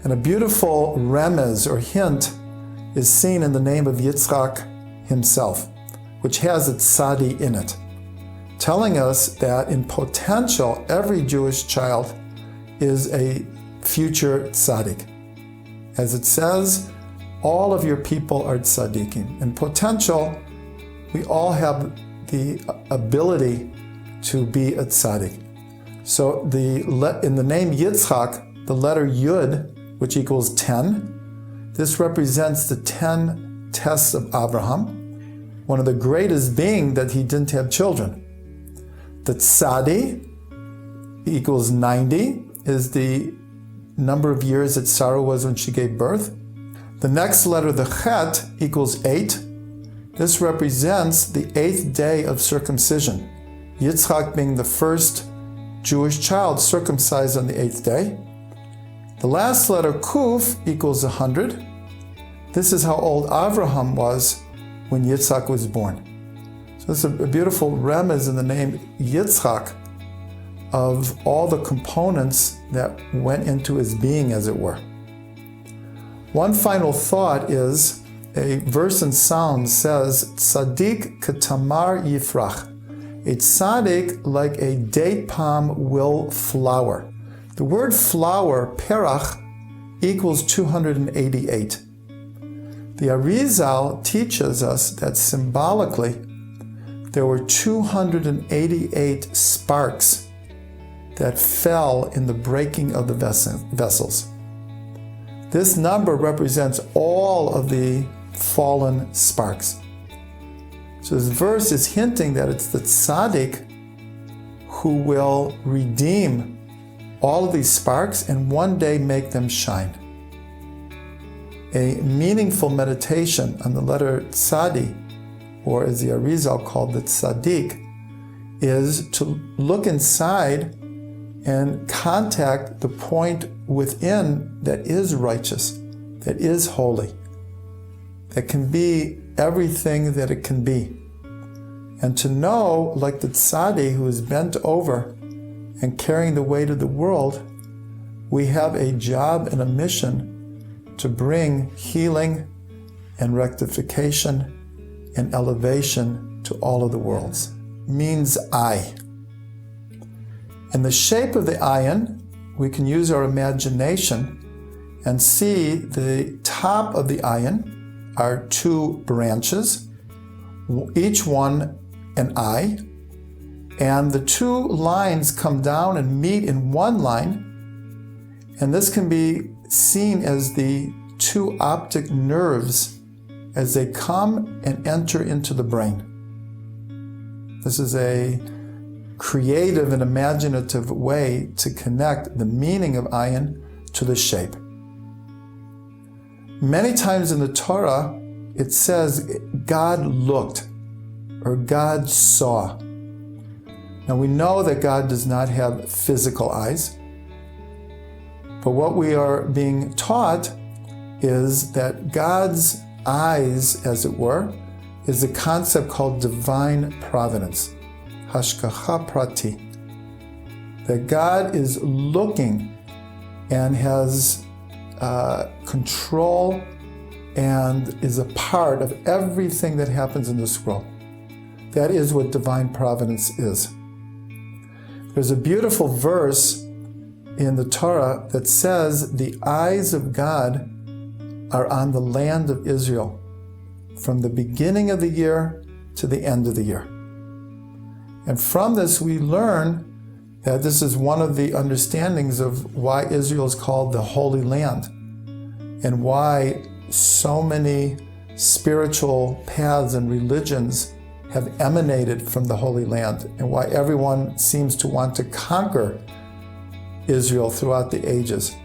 And a beautiful remez or hint is seen in the name of Yitzchak himself, which has a tzadi in it, telling us that in potential, every Jewish child is a future tzaddik. As it says, all of your people are tzaddikim. In potential, we all have the ability to be a tzaddik. So in the name Yitzchak, the letter Yud, which equals 10, this represents the 10 tests of Abraham, one of the greatest being that he didn't have children. The tzadi equals 90, is the number of years that Sarah was when she gave birth. The next letter, the chet, equals 8. This represents the 8th day of circumcision, Yitzchak being the first Jewish child circumcised on the 8th day. The last letter, kuf, equals 100. This is how old Avraham was when Yitzchak was born. So this is a beautiful remez in the name Yitzchak of all the components that went into his being, as it were. One final thought is, a verse in Psalms says, Tzaddik ketamar yifrach. A tzaddik, like a date palm, will flower. The word flower, perach, equals 288. The Arizal teaches us that symbolically there were 288 sparks that fell in the breaking of the vessels. This number represents all of the fallen sparks. So this verse is hinting that it's the tzaddik who will redeem all of these sparks and one day make them shine. A meaningful meditation on the letter tzadi, or as the Arizal called the tzaddik, is to look inside and contact the point within that is righteous, that is holy, that can be everything that it can be. And to know, like the tzaddik who is bent over and carrying the weight of the world, we have a job and a mission to bring healing and rectification and elevation to all of the worlds. Means I. In the shape of the ayin, we can use our imagination and see the top of the ayin are 2 branches, each one an eye, and the 2 lines come down and meet in one line, and this can be seen as the 2 optic nerves as they come and enter into the brain. This is a creative and imaginative way to connect the meaning of ayin to the shape. Many times in the Torah, it says God looked. or God saw. Now we know that God does not have physical eyes, but what we are being taught is that God's eyes, as it were, is a concept called divine providence, hashgacha prati. That God is looking and has control and is a part of everything that happens in this world. That is what divine providence is. There's a beautiful verse in the Torah that says the eyes of God are on the land of Israel from the beginning of the year to the end of the year. And from this we learn that this is one of the understandings of why Israel is called the Holy Land and why so many spiritual paths and religions have emanated from the Holy Land and why everyone seems to want to conquer Israel throughout the ages,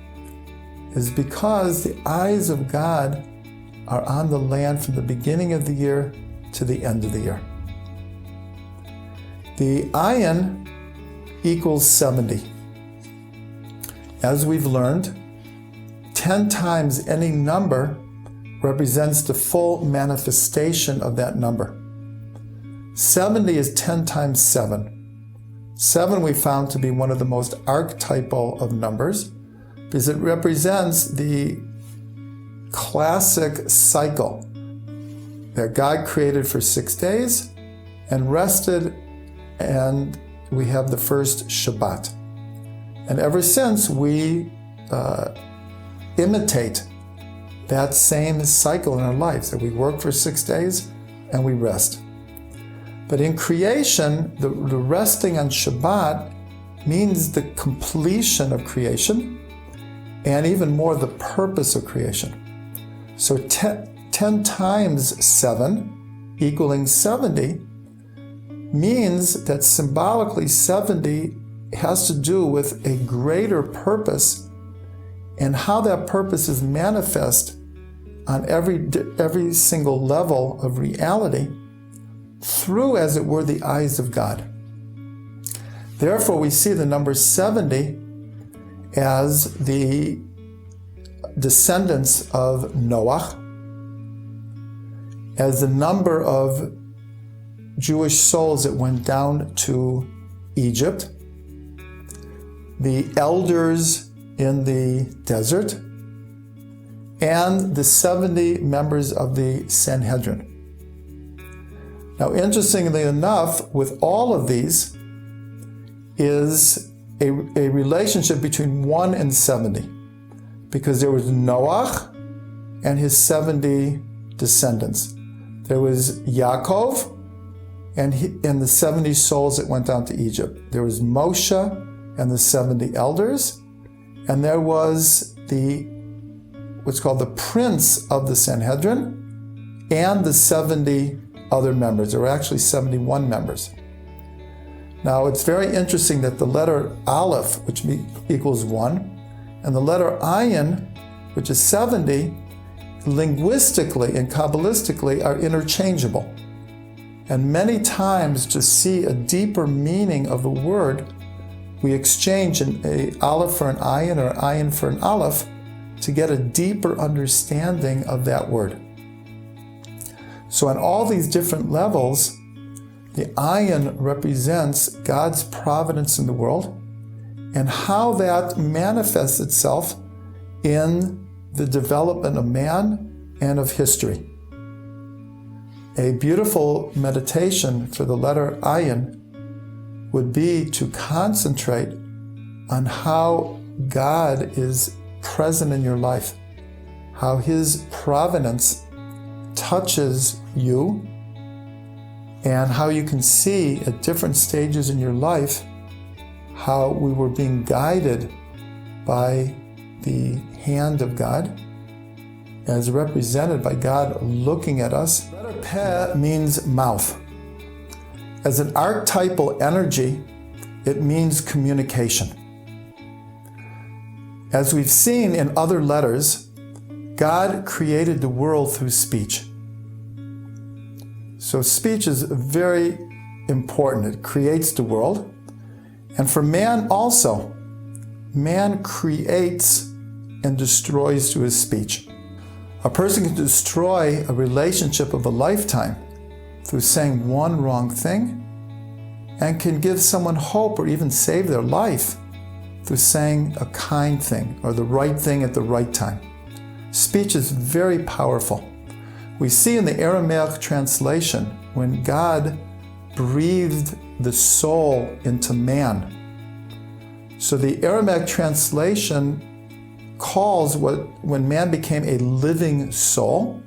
is because the eyes of God are on the land from the beginning of the year to the end of the year. The ayin equals 70. As we've learned, 10 times any number represents the full manifestation of that number. 70 is 10 times 7. 7 we found to be one of the most archetypal of numbers because it represents the classic cycle that God created for 6 days and rested, and we have the first Shabbat. And ever since we imitate that same cycle in our lives, that we work for 6 days and we rest. But in creation, the resting on Shabbat means the completion of creation and even more the purpose of creation. So 10 times 7 equaling 70 means that symbolically 70 has to do with a greater purpose and how that purpose is manifest on every single level of reality through, as it were, the eyes of God. Therefore, we see the number 70 as the descendants of Noah, as the number of Jewish souls that went down to Egypt, the elders in the desert, and the 70 members of the Sanhedrin. Now, interestingly enough, with all of these is a relationship between 1 and 70, because there was Noah and his 70 descendants. There was Yaakov and the 70 souls that went down to Egypt. There was Moshe and the 70 elders, and there was what's called the prince of the Sanhedrin and the 70 other members. There were actually 71 members. Now, it's very interesting that the letter Alef, which equals 1, and the letter Ayin, which is 70, linguistically and Kabbalistically are interchangeable. And many times, to see a deeper meaning of a word, we exchange an Aleph for an Ayin or Ayin for an Aleph to get a deeper understanding of that word. So on all these different levels, the ayin represents God's providence in the world and how that manifests itself in the development of man and of history. A beautiful meditation for the letter ayin would be to concentrate on how God is present in your life, how His providence touches you, and how you can see at different stages in your life how we were being guided by the hand of God, as represented by God looking at us. The letter Peh means mouth. As an archetypal energy, it means communication. As we've seen in other letters, God created the world through speech. So speech is very important. It creates the world. And for man also, man creates and destroys through his speech. A person can destroy a relationship of a lifetime through saying one wrong thing, and can give someone hope or even save their life through saying a kind thing or the right thing at the right time. Speech is very powerful. We see in the Aramaic translation when God breathed the soul into man. So the Aramaic translation calls when man became a living soul,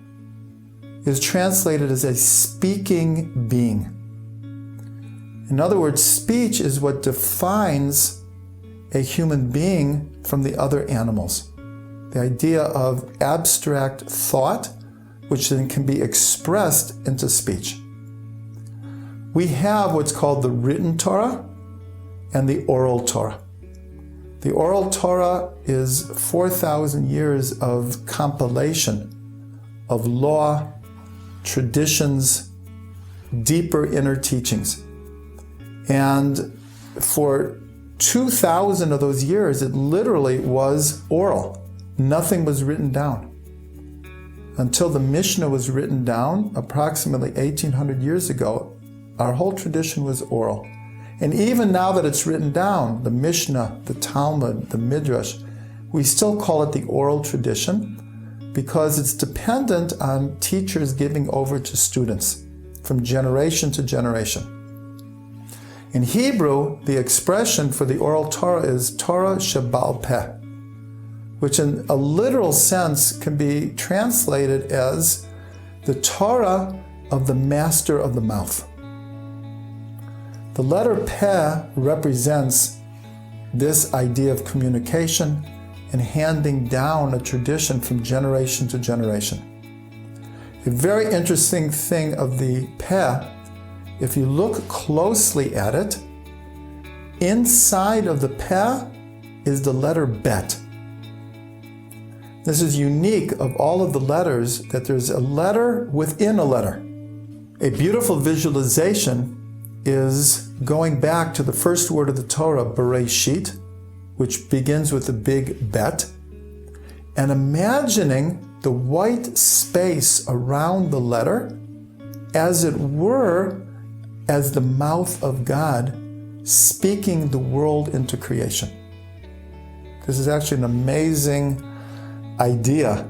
is translated as a speaking being. In other words, speech is what defines a human being from the other animals. The idea of abstract thought, which then can be expressed into speech. We have what's called the written Torah and the oral Torah. The oral Torah is 4,000 years of compilation of law, traditions, deeper inner teachings. And for 2,000 of those years, it literally was oral. Nothing was written down. Until the Mishnah was written down, approximately 1,800 years ago, our whole tradition was oral. And even now that it's written down, the Mishnah, the Talmud, the Midrash, we still call it the oral tradition because it's dependent on teachers giving over to students from generation to generation. In Hebrew, the expression for the oral Torah is Torah Sheba'al Peh, which in a literal sense can be translated as the Torah of the master of the mouth. The letter Peh represents this idea of communication and handing down a tradition from generation to generation. A very interesting thing of the Peh, if you look closely at it, inside of the Peh is the letter Bet. This is unique of all of the letters, that there's a letter within a letter. A beautiful visualization is going back to the first word of the Torah, Bereshit, which begins with a big Bet, and imagining the white space around the letter as it were as the mouth of God speaking the world into creation. This is actually an amazing idea,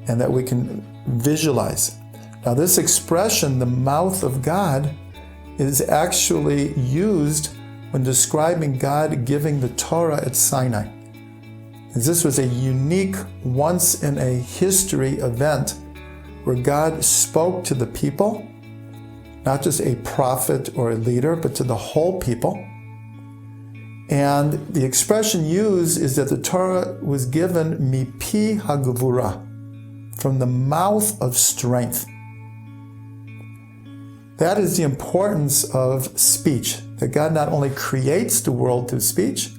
and that we can visualize. Now this expression, the mouth of God, is actually used when describing God giving the Torah at Sinai. And this was a unique, once in a history event where God spoke to the people, not just a prophet or a leader, but to the whole people. And the expression used is that the Torah was given mipi hagvura, from the mouth of strength. That is the importance of speech, that God not only creates the world through speech,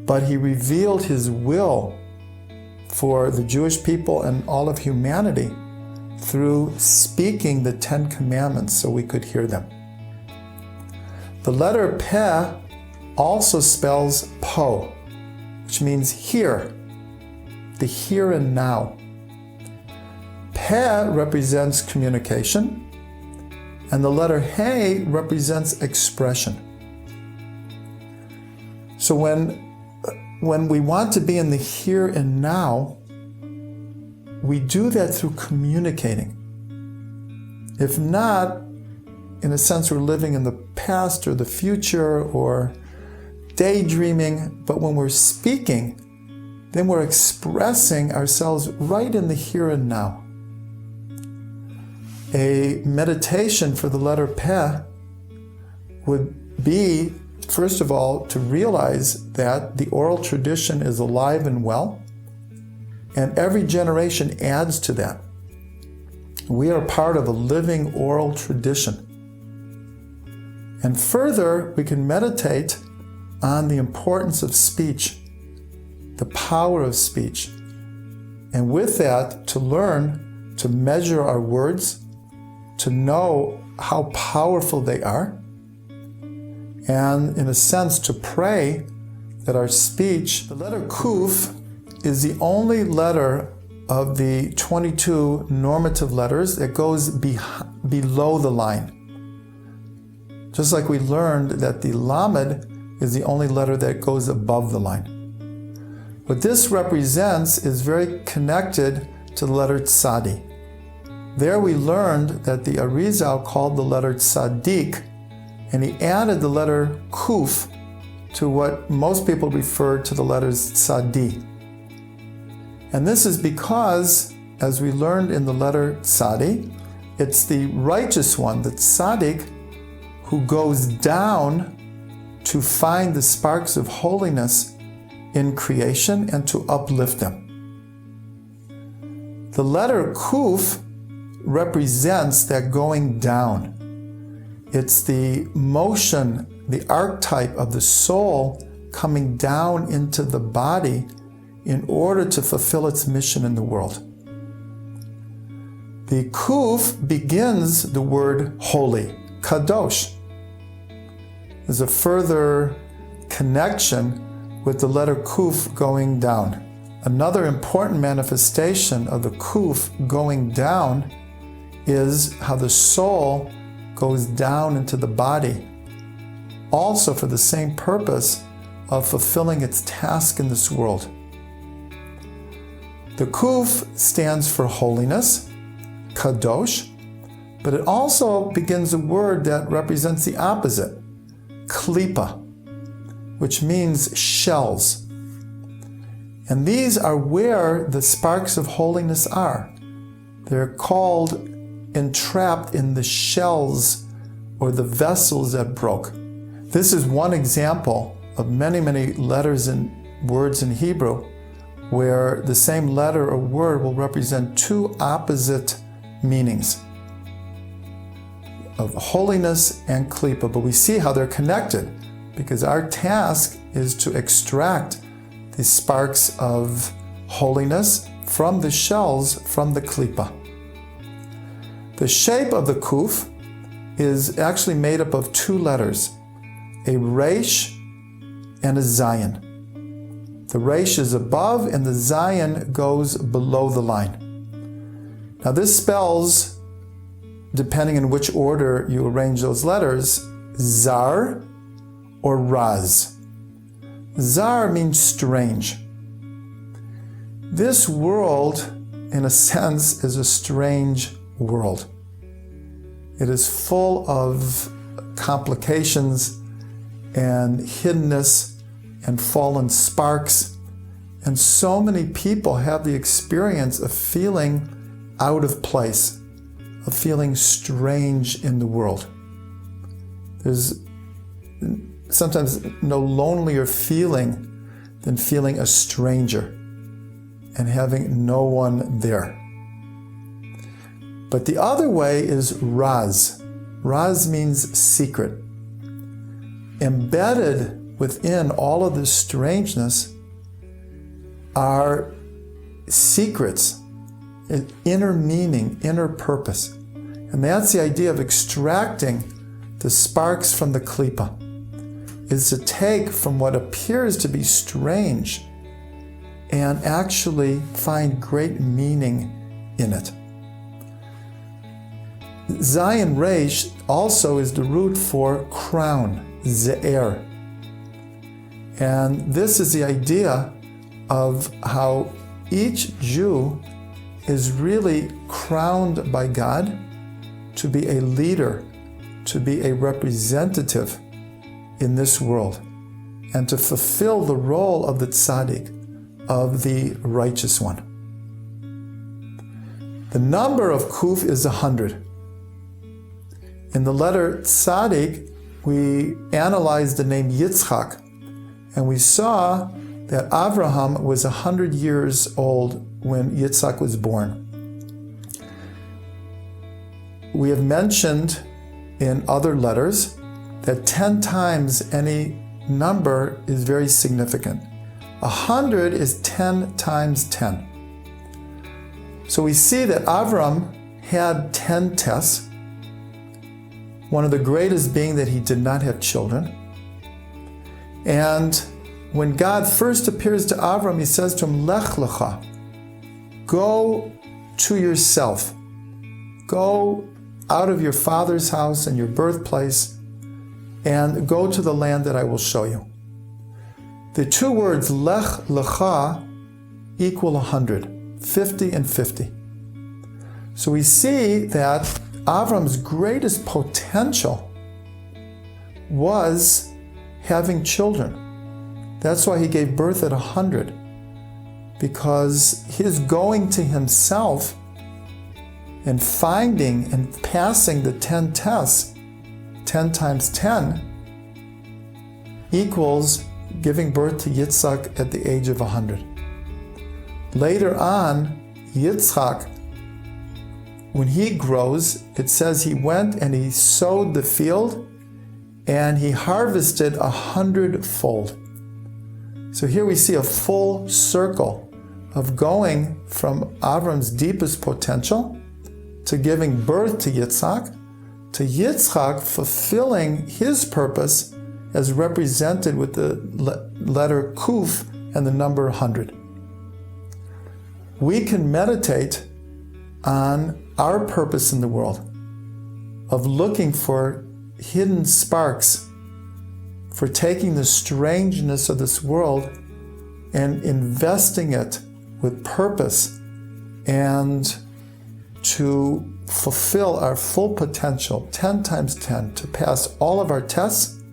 but He revealed His will for the Jewish people and all of humanity through speaking the 10 Commandments so we could hear them. The letter Peh also spells po, which means here, the here and now. Peh represents communication, and the letter He represents expression. So when we want to be in the here and now, we do that through communicating. If not, in a sense, we're living in the past or the future or daydreaming, but when we're speaking, then we're expressing ourselves right in the here and now. A meditation for the letter Peh would be, first of all, to realize that the oral tradition is alive and well, and every generation adds to that. We are part of a living oral tradition. And further, we can meditate on the importance of speech, the power of speech, and with that, to learn to measure our words, to know how powerful they are, and in a sense to pray that our speech, the letter Kuf is the only letter of the 22 normative letters that goes below the line. Just like we learned that the Lamed is the only letter that goes above the line. What this represents is very connected to the letter Tzadi. There we learned that the Arizal called the letter Tzadik, and he added the letter Kuf to what most people refer to the letters Tzadi. And this is because, as we learned in the letter Tzadi, it's the righteous one, the Tzadik, who goes down to find the sparks of holiness in creation and to uplift them. The letter Kuf represents that going down. It's the motion, the archetype of the soul coming down into the body in order to fulfill its mission in the world. The Kuf begins the word holy, kadosh. There's a further connection with the letter Kuf going down. Another important manifestation of the Kuf going down is how the soul goes down into the body, also for the same purpose of fulfilling its task in this world. The Kuf stands for holiness, kadosh, but it also begins a word that represents the opposite, klipa, which means shells. And these are where the sparks of holiness are. They're called entrapped in the shells or the vessels that broke. This is one example of many, many letters and words in Hebrew where the same letter or word will represent two opposite meanings of holiness and klipa. But we see how they're connected because our task is to extract the sparks of holiness from the shells from the klipa. The shape of the Kuf is actually made up of two letters, a Resh and a Zayin. The Resh is above and the Zayin goes below the line. Now this spells, depending in which order you arrange those letters, Zar or Raz. Zar means strange. This world, in a sense, is a strange world. It is full of complications and hiddenness and fallen sparks, and so many people have the experience of feeling out of place, of feeling strange in the world. There's sometimes no lonelier feeling than feeling a stranger and having no one there. But the other way is Raz. Raz means secret. Embedded within all of this strangeness are secrets, inner meaning, inner purpose. And that's the idea of extracting the sparks from the klipa, is to take from what appears to be strange and actually find great meaning in it. Zayin Resh also is the root for crown, ze'er. And this is the idea of how each Jew is really crowned by God to be a leader, to be a representative in this world, and to fulfill the role of the tzaddik, of the righteous one. The number of Kuf is 100. In the letter tzaddik, we analyzed the name Yitzchak, and we saw that Avraham was 100 years old when Yitzchak was born. We have mentioned in other letters that 10 times any number is very significant. 100 is 10 times 10. So we see that Avram had 10 tests, one of the greatest being that he did not have children. And when God first appears to Avram, he says to him, Lech lecha, go to yourself. Go out of your father's house and your birthplace and go to the land that I will show you. The two words Lech lecha equal 100, 50 and 50. So we see that Avram's greatest potential was having children. That's why he gave birth at 100, because his going to himself and finding and passing the 10 tests, 10 times 10, equals giving birth to Yitzhak at the age of 100. Later on, Yitzhak, when he grows, it says he went and he sowed the field and he harvested 100-fold. So here we see a full circle of going from Avram's deepest potential to giving birth to Yitzhak fulfilling his purpose as represented with the letter Kuf and the number 100. We can meditate on our purpose in the world of looking for hidden sparks, for taking the strangeness of this world and investing it with purpose and to fulfill our full potential, 10 times 10, to pass all of our tests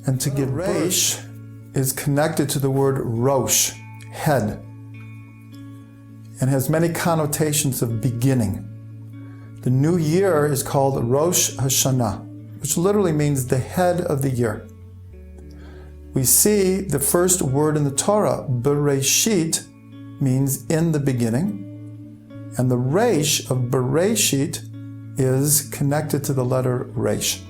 and to give Reish is connected to the word Rosh, head, and has many connotations of beginning. The new year is called Rosh Hashanah, which literally means the head of the year. We see the first word in the Torah, Bereshit, means in the beginning, and the Reish of Bereshit is connected to the letter Reish.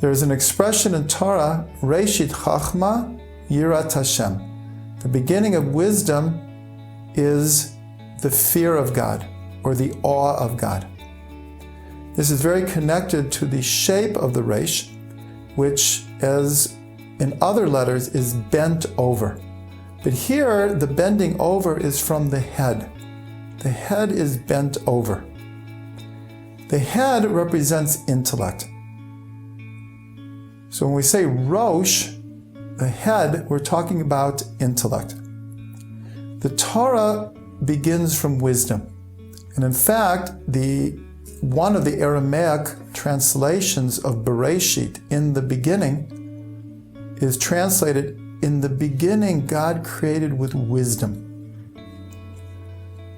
There is an expression in Torah, Reshit Chachma Yirat Hashem. The beginning of wisdom is the fear of God, or the awe of God. This is very connected to the shape of the Reish, which, as in other letters, is bent over. But here, the bending over is from the head. The head is bent over. The head represents intellect. So when we say Rosh, the head, we're talking about intellect. The Torah begins from wisdom. And in fact, one of the Aramaic translations of Bereshit, in the beginning, is translated, in the beginning God created with wisdom.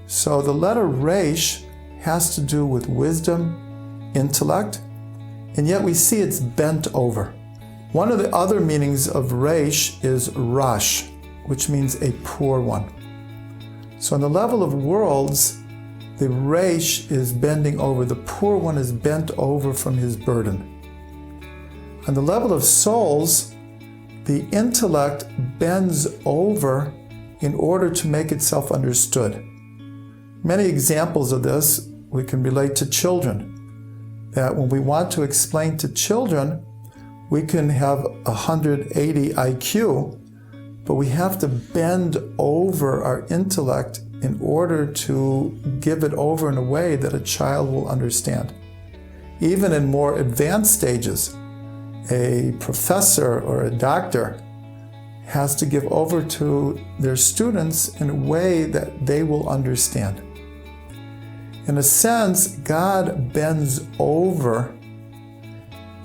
So the letter Reish has to do with wisdom, intellect, and yet we see it's bent over. One of the other meanings of Reish is Rash, which means a poor one. So on the level of worlds, the Reish is bending over. The poor one is bent over from his burden. On the level of souls, the intellect bends over in order to make itself understood. Many examples of this we can relate to children. That when we want to explain to children, we can have 180 IQ, but we have to bend over our intellect in order to give it over in a way that a child will understand. Even in more advanced stages, a professor or a doctor has to give over to their students in a way that they will understand. In a sense, God bends over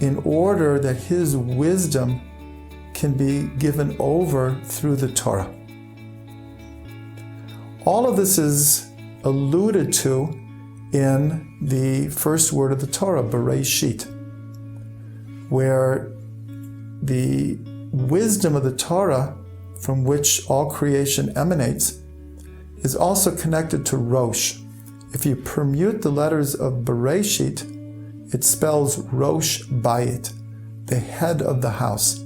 in order that his wisdom can be given over through the Torah. All of this is alluded to in the first word of the Torah, Bereshit, where the wisdom of the Torah, from which all creation emanates, is also connected to Rosh. If you permute the letters of Bereshit, it spells Rosh Bayit, the head of the house.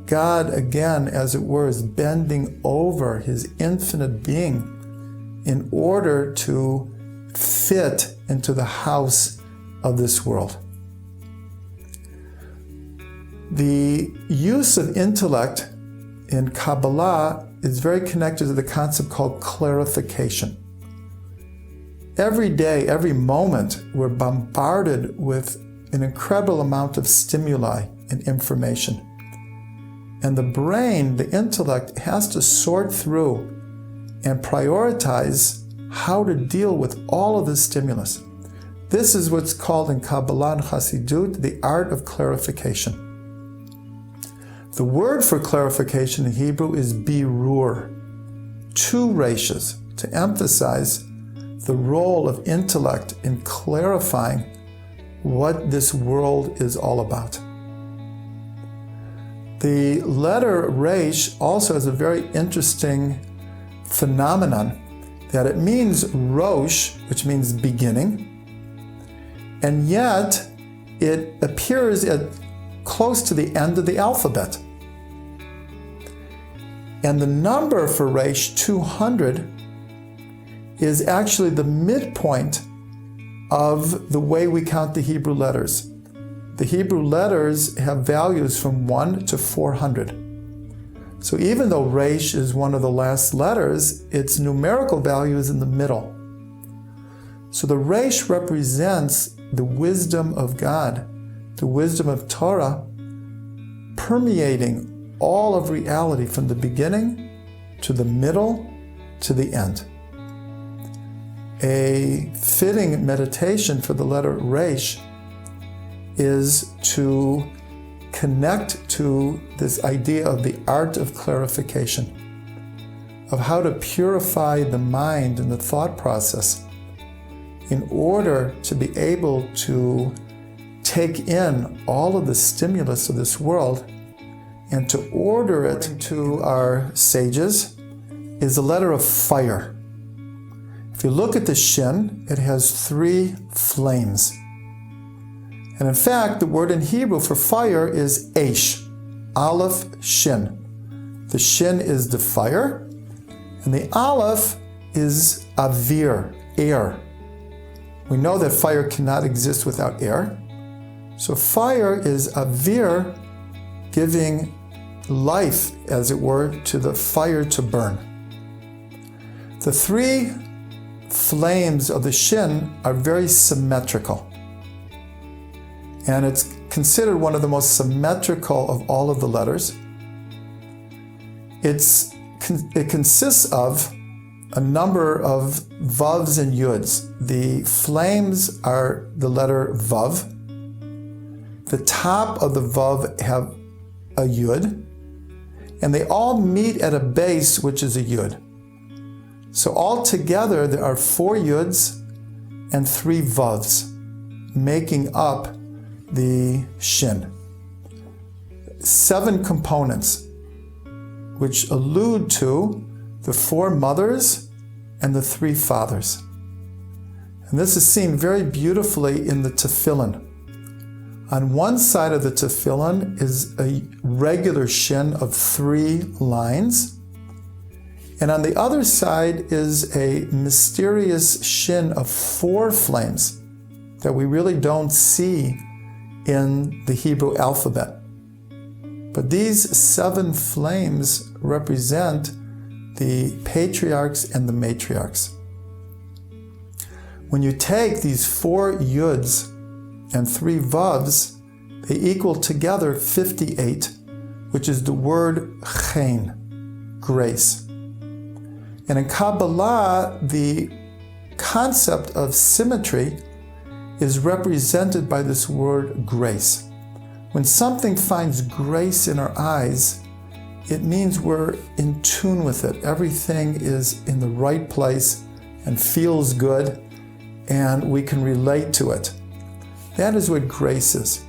God, again, as it were, is bending over his infinite being in order to fit into the house of this world. The use of intellect in Kabbalah is very connected to the concept called clarification. Every day, every moment, we're bombarded with an incredible amount of stimuli and information. And the brain, the intellect, has to sort through and prioritize how to deal with all of the stimulus. This is what's called in Kabbalah and Chassidut the art of clarification. The word for clarification in Hebrew is birur, two reishas, to emphasize the role of intellect in clarifying what this world is all about. The letter Reish also has a very interesting phenomenon that it means Rosh, which means beginning, and yet it appears at close to the end of the alphabet. And the number for Reish, 200, is actually the midpoint of the way we count the Hebrew letters. The Hebrew letters have values from 1 to 400. So even though Reish is one of the last letters, its numerical value is in the middle. So the Reish represents the wisdom of God, the wisdom of Torah, permeating all of reality from the beginning to the middle to the end. A fitting meditation for the letter Reish is to connect to this idea of the art of clarification, of how to purify the mind and the thought process in order to be able to take in all of the stimulus of this world and to order it to our sages is the letter of fire. If you look at the shin, it has 3 flames. And in fact, the word in Hebrew for fire is Eish, Alef, Shin. The shin is the fire, and the Alef is Avir, air. We know that fire cannot exist without air. So fire is Avir, giving life, as it were, to the fire to burn. The 3 flames of the shin are very symmetrical. And it's considered one of the most symmetrical of all of the letters. It consists of a number of vavs and yuds. The flames are the letter vav. The top of the vav have a yud, and they all meet at a base, which is a yud. So altogether, there are 4 yuds and 3 vavs, making up the shin. 7 components, which allude to the 4 mothers and the 3 fathers. And this is seen very beautifully in the tefillin. On one side of the tefillin is a regular shin of 3 lines, and on the other side is a mysterious shin of 4 flames that we really don't see in the Hebrew alphabet. But these 7 flames represent the patriarchs and the matriarchs. When you take these 4 yuds and 3 vavs, they equal together 58, which is the word chen, grace. And in Kabbalah, the concept of symmetry is represented by this word grace. When something finds grace in our eyes, it means we're in tune with it. Everything is in the right place and feels good, and we can relate to it. That is what grace is.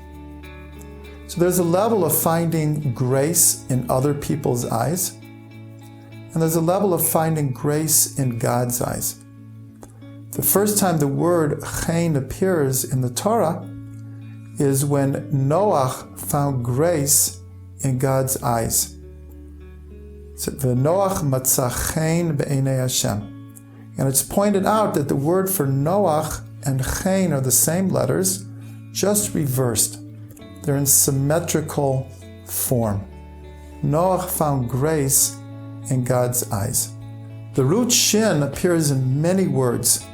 So there's a level of finding grace in other people's eyes, and there's a level of finding grace in God's eyes. The first time the word chen appears in the Torah is when Noach found grace in God's eyes. So, V'Noach matzah chen be'enei Hashem. And it's pointed out that the word for Noach and chen are the same letters, just reversed. They're in symmetrical form. Noach found grace in God's eyes. The root shin appears in many words.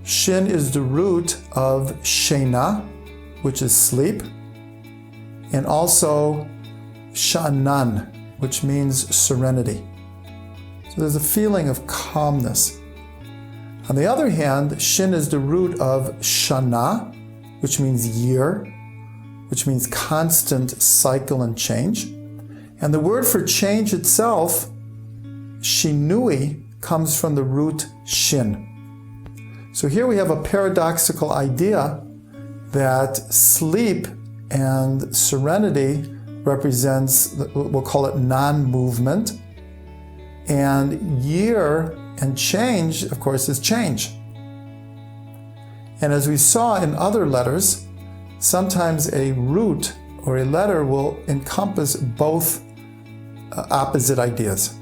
Shin is the root of shena, which is sleep, and also sha'anan, which means serenity. So there's a feeling of calmness. On the other hand, shin is the root of shana, which means year, which means constant cycle and change. And the word for change itself, shinui, comes from the root shin. So here we have a paradoxical idea that sleep and serenity represents, we'll call it non-movement, and year and change, of course, is change. And as we saw in other letters, sometimes a root or a letter will encompass both opposite ideas.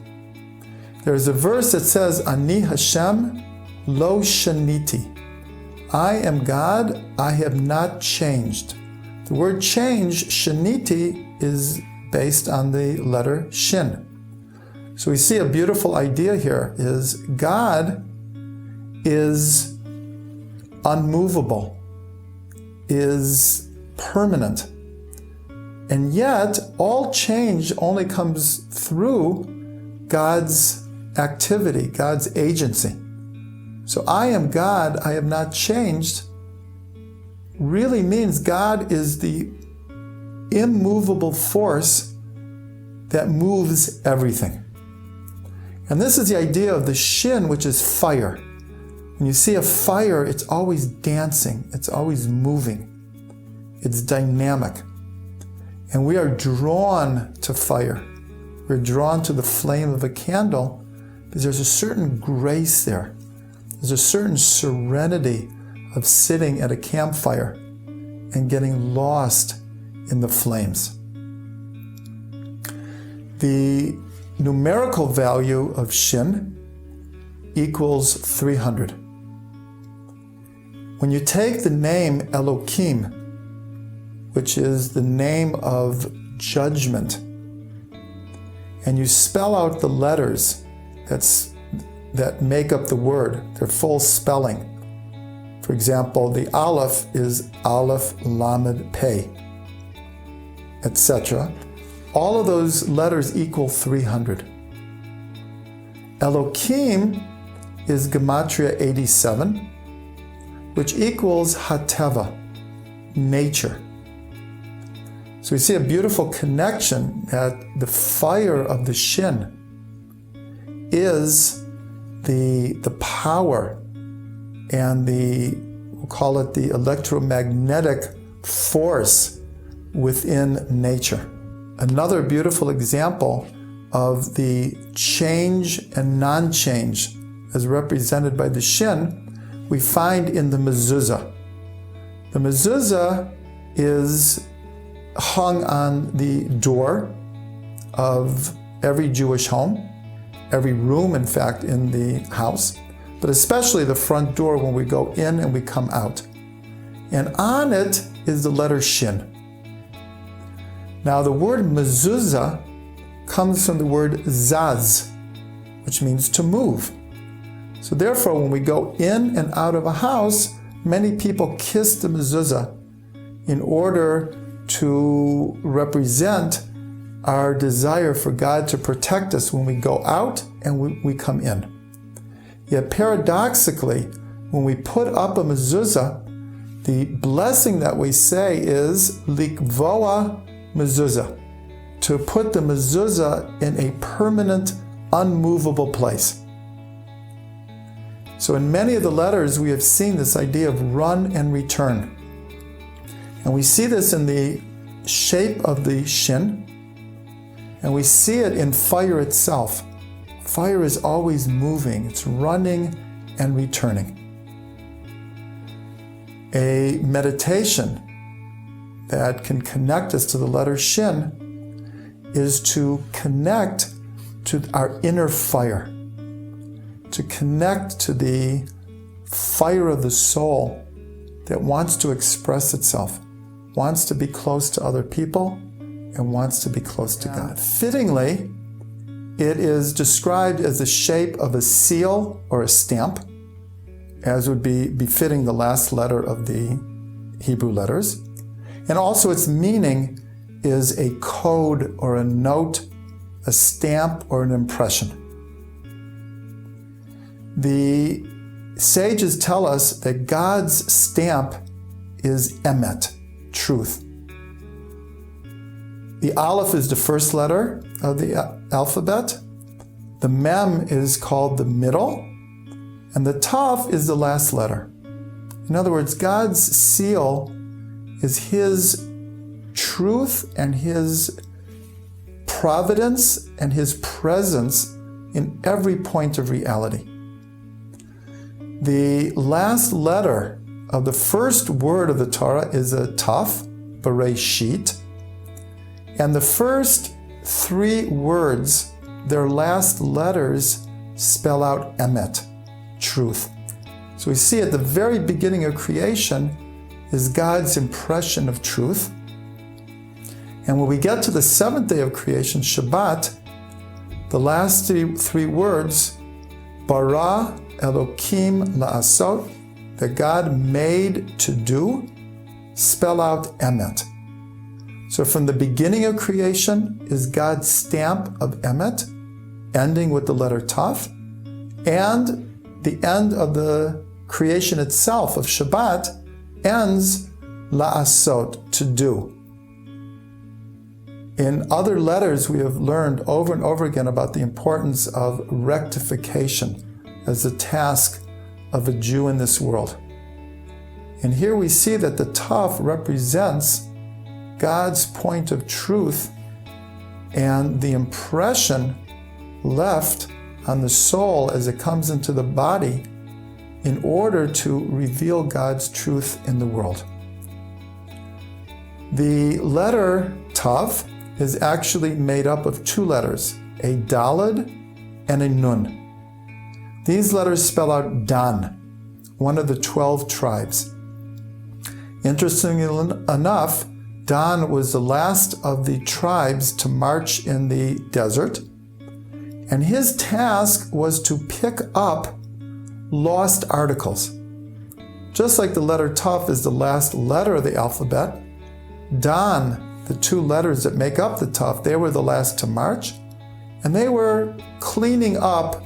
There's a verse that says, Ani Hashem lo shaniti. I am God, I have not changed. The word change, shaniti, is based on the letter shin. So we see a beautiful idea here is God is unmovable, is permanent. And yet, all change only comes through God's activity, God's agency. So I am God, I have not changed, really means God is the immovable force that moves everything. And this is the idea of the shin, which is fire. When you see a fire, it's always dancing, it's always moving, it's dynamic. And we are drawn to fire. We're drawn to the flame of a candle because there's a certain grace there. There's a certain serenity of sitting at a campfire and getting lost in the flames. The numerical value of shin equals 300. When you take the name Elohim, which is the name of judgment, and you spell out the letters that make up the word, their full spelling. For example, the Alef is Alef Lamed Pei, etc. All of those letters equal 300. Elohim is Gematria 87, which equals Hateva, nature. So we see a beautiful connection that the fire of the shin is the power and we'll call it the electromagnetic force within nature. Another beautiful example of the change and non-change as represented by the shin, we find in the mezuzah. The mezuzah is hung on the door of every Jewish home, every room, in fact, in the house, but especially the front door when we go in and we come out. And on it is the letter shin. Now, the word mezuzah comes from the word zaz, which means to move. So therefore, when we go in and out of a house, many people kiss the mezuzah in order to represent our desire for God to protect us when we go out and we come in. Yet paradoxically, when we put up a mezuzah, the blessing that we say is likvoa mezuzah, to put the mezuzah in a permanent, unmovable place. So in many of the letters, we have seen this idea of run and return. And we see this in the shape of the shin, and we see it in fire itself. Fire is always moving, it's running and returning. A meditation that can connect us to the letter shin is to connect to our inner fire, to connect to the fire of the soul that wants to express itself. wants to be close to other people, and wants to be close to God. Fittingly, it is described as the shape of a seal or a stamp, as would be befitting the last letter of the Hebrew letters. And also its meaning is a code or a note, a stamp or an impression. The sages tell us that God's stamp is emet, truth. The Alef is the first letter of the alphabet. The Mem is called the middle, and the Tav is the last letter. In other words, God's seal is His truth and His providence and His presence in every point of reality. The last letter of the first word of the Torah is a Tav, Bereshit, and the first three words, their last letters, spell out emet, truth. So we see at the very beginning of creation is God's impression of truth. And when we get to the seventh day of creation, Shabbat, the last three words, bara Elokim la'asot, that God made to do, spell out emet. So from the beginning of creation is God's stamp of emet, ending with the letter Tav, and the end of the creation itself of Shabbat ends la'asot, to do. In other letters, we have learned over and over again about the importance of rectification as a task of a Jew in this world. And here we see that the Tav represents God's point of truth and the impression left on the soul as it comes into the body in order to reveal God's truth in the world. The letter Tav is actually made up of two letters, a Daled and a Nun. These letters spell out Dan, one of the 12 tribes. Interestingly enough, Dan was the last of the tribes to march in the desert, and his task was to pick up lost articles. Just like the letter Tav is the last letter of the alphabet, Dan, the two letters that make up the Tav, they were the last to march, and they were cleaning up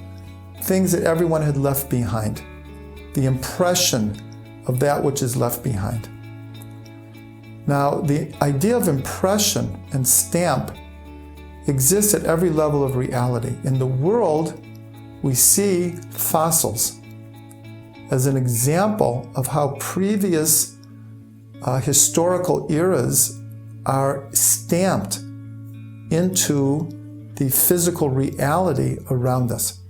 things that everyone had left behind, the impression of that which is left behind. Now, the idea of impression and stamp exists at every level of reality. In the world, we see fossils as an example of how previous historical eras are stamped into the physical reality around us.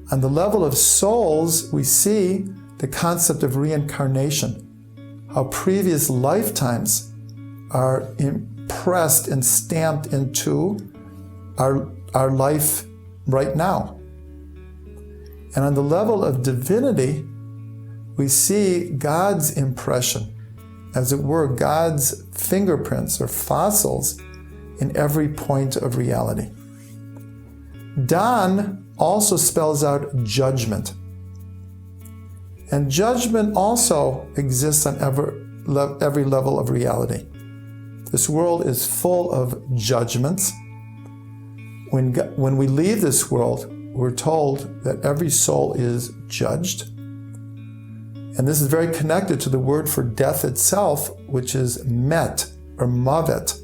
On the level of souls, we see the concept of reincarnation, how previous lifetimes are impressed and stamped into our life right now. And on the level of divinity, we see God's impression, as it were, God's fingerprints or fossils in every point of reality. Dan also spells out judgment. And judgment also exists on every level of reality. This world is full of judgments. When we leave this world, we're told that every soul is judged. And this is very connected to the word for death itself, which is met or mavet,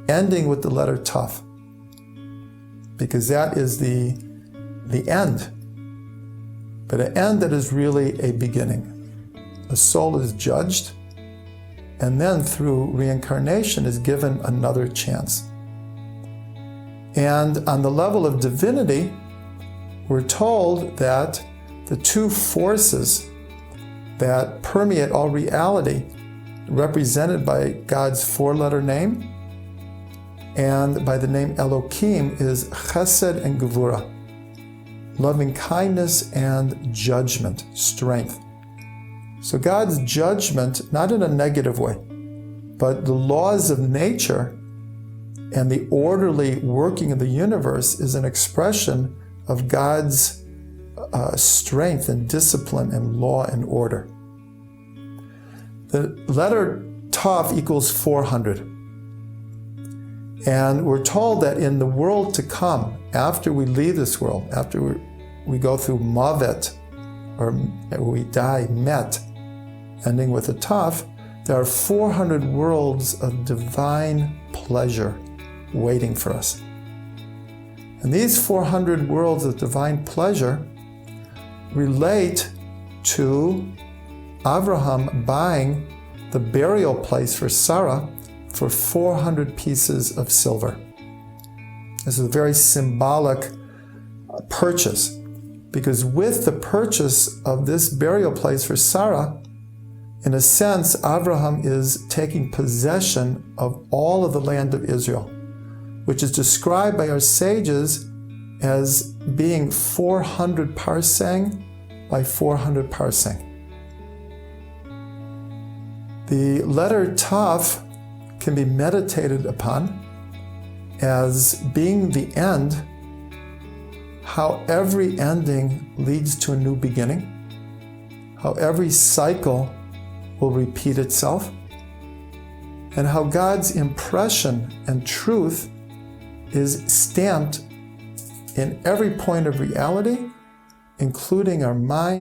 ending with the letter Tav, because that is the end. But an end that is really a beginning. The soul is judged, and then through reincarnation is given another chance. And on the level of divinity, we're told that the two forces that permeate all reality, represented by God's four-letter name and by the name Elokim, is Chesed and Gevura, loving kindness and judgment, strength. So God's judgment, not in a negative way, But the laws of nature and the orderly working of the universe is an expression of God's strength and discipline and law and order. The letter Tav equals 400. And we're told that in the world to come, after we leave this world, after we go through Mavet, or we die, Met, ending with a Tav, there are 400 worlds of divine pleasure waiting for us. And these 400 worlds of divine pleasure relate to Abraham buying the burial place for Sarah for 400 pieces of silver. This is a very symbolic purchase, because with the purchase of this burial place for Sarah, in a sense, Abraham is taking possession of all of the land of Israel, which is described by our sages as being 400 parsang by 400 parsang. The letter Tav can be meditated upon as being the end, how every ending leads to a new beginning, how every cycle will repeat itself, and how God's impression and truth is stamped in every point of reality, including our mind.